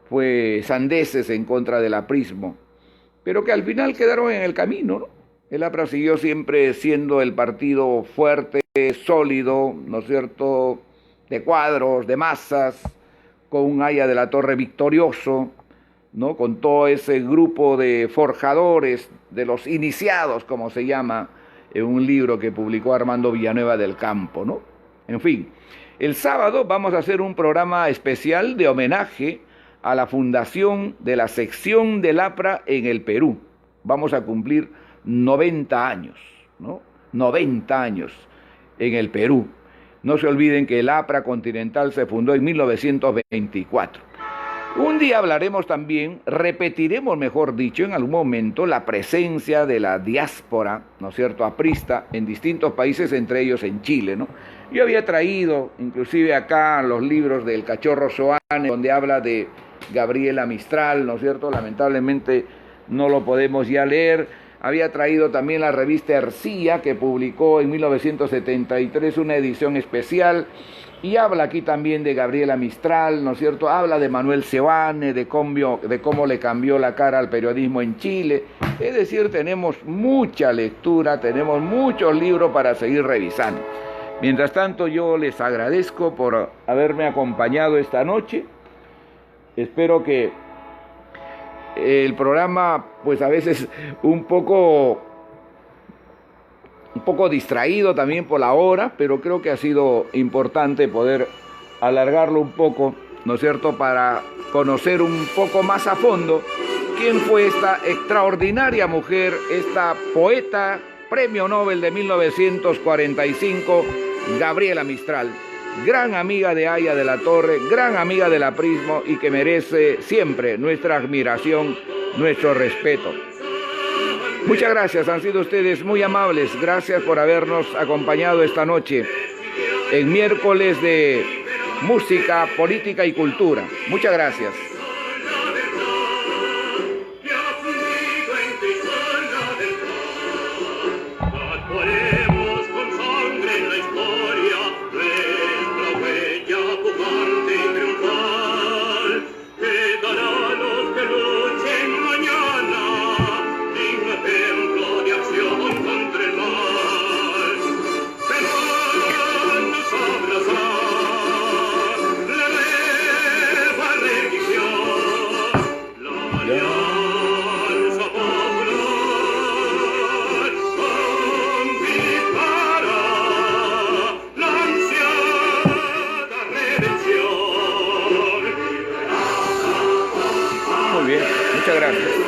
fue sandeces en contra del aprismo, pero que al final quedaron en el camino, ¿no? El APRA siguió siempre siendo el partido fuerte, sólido, ¿no es cierto?, de cuadros, de masas, con un Aya de la Torre victorioso, ¿no?, con todo ese grupo de forjadores, de los iniciados, como se llama, en un libro que publicó Armando Villanueva del Campo, ¿no? En fin, el sábado vamos a hacer un programa especial de homenaje a la fundación de la sección del APRA en el Perú. Vamos a cumplir 90 años, ¿no? 90 años en el Perú. No se olviden que el APRA Continental se fundó en 1924. Un día hablaremos también, repetiremos mejor dicho, en algún momento, la presencia de la diáspora, ¿no es cierto?, aprista en distintos países, entre ellos en Chile, ¿no? Yo había traído, inclusive acá, los libros del Cachorro Soane, donde habla de Gabriela Mistral, ¿no es cierto? Lamentablemente no lo podemos ya leer. Había traído también la revista Ercilla, que publicó en 1973 una edición especial, y habla aquí también de Gabriela Mistral, ¿no es cierto? Habla de Manuel Seoane, de cómo le cambió la cara al periodismo en Chile. Es decir, tenemos mucha lectura, tenemos muchos libros para seguir revisando. Mientras tanto, yo les agradezco por haberme acompañado esta noche. Espero que el programa, pues a veces un poco distraído también por la hora, pero creo que ha sido importante poder alargarlo un poco, ¿no es cierto?, para conocer un poco más a fondo quién fue esta extraordinaria mujer, esta poeta, premio Nobel de 1945, Gabriela Mistral, gran amiga de Aya de la Torre, gran amiga del aprismo y que merece siempre nuestra admiración, nuestro respeto. Muchas gracias, han sido ustedes muy amables. Gracias por habernos acompañado esta noche en miércoles de música, política y cultura. Muchas gracias. Para Gracias.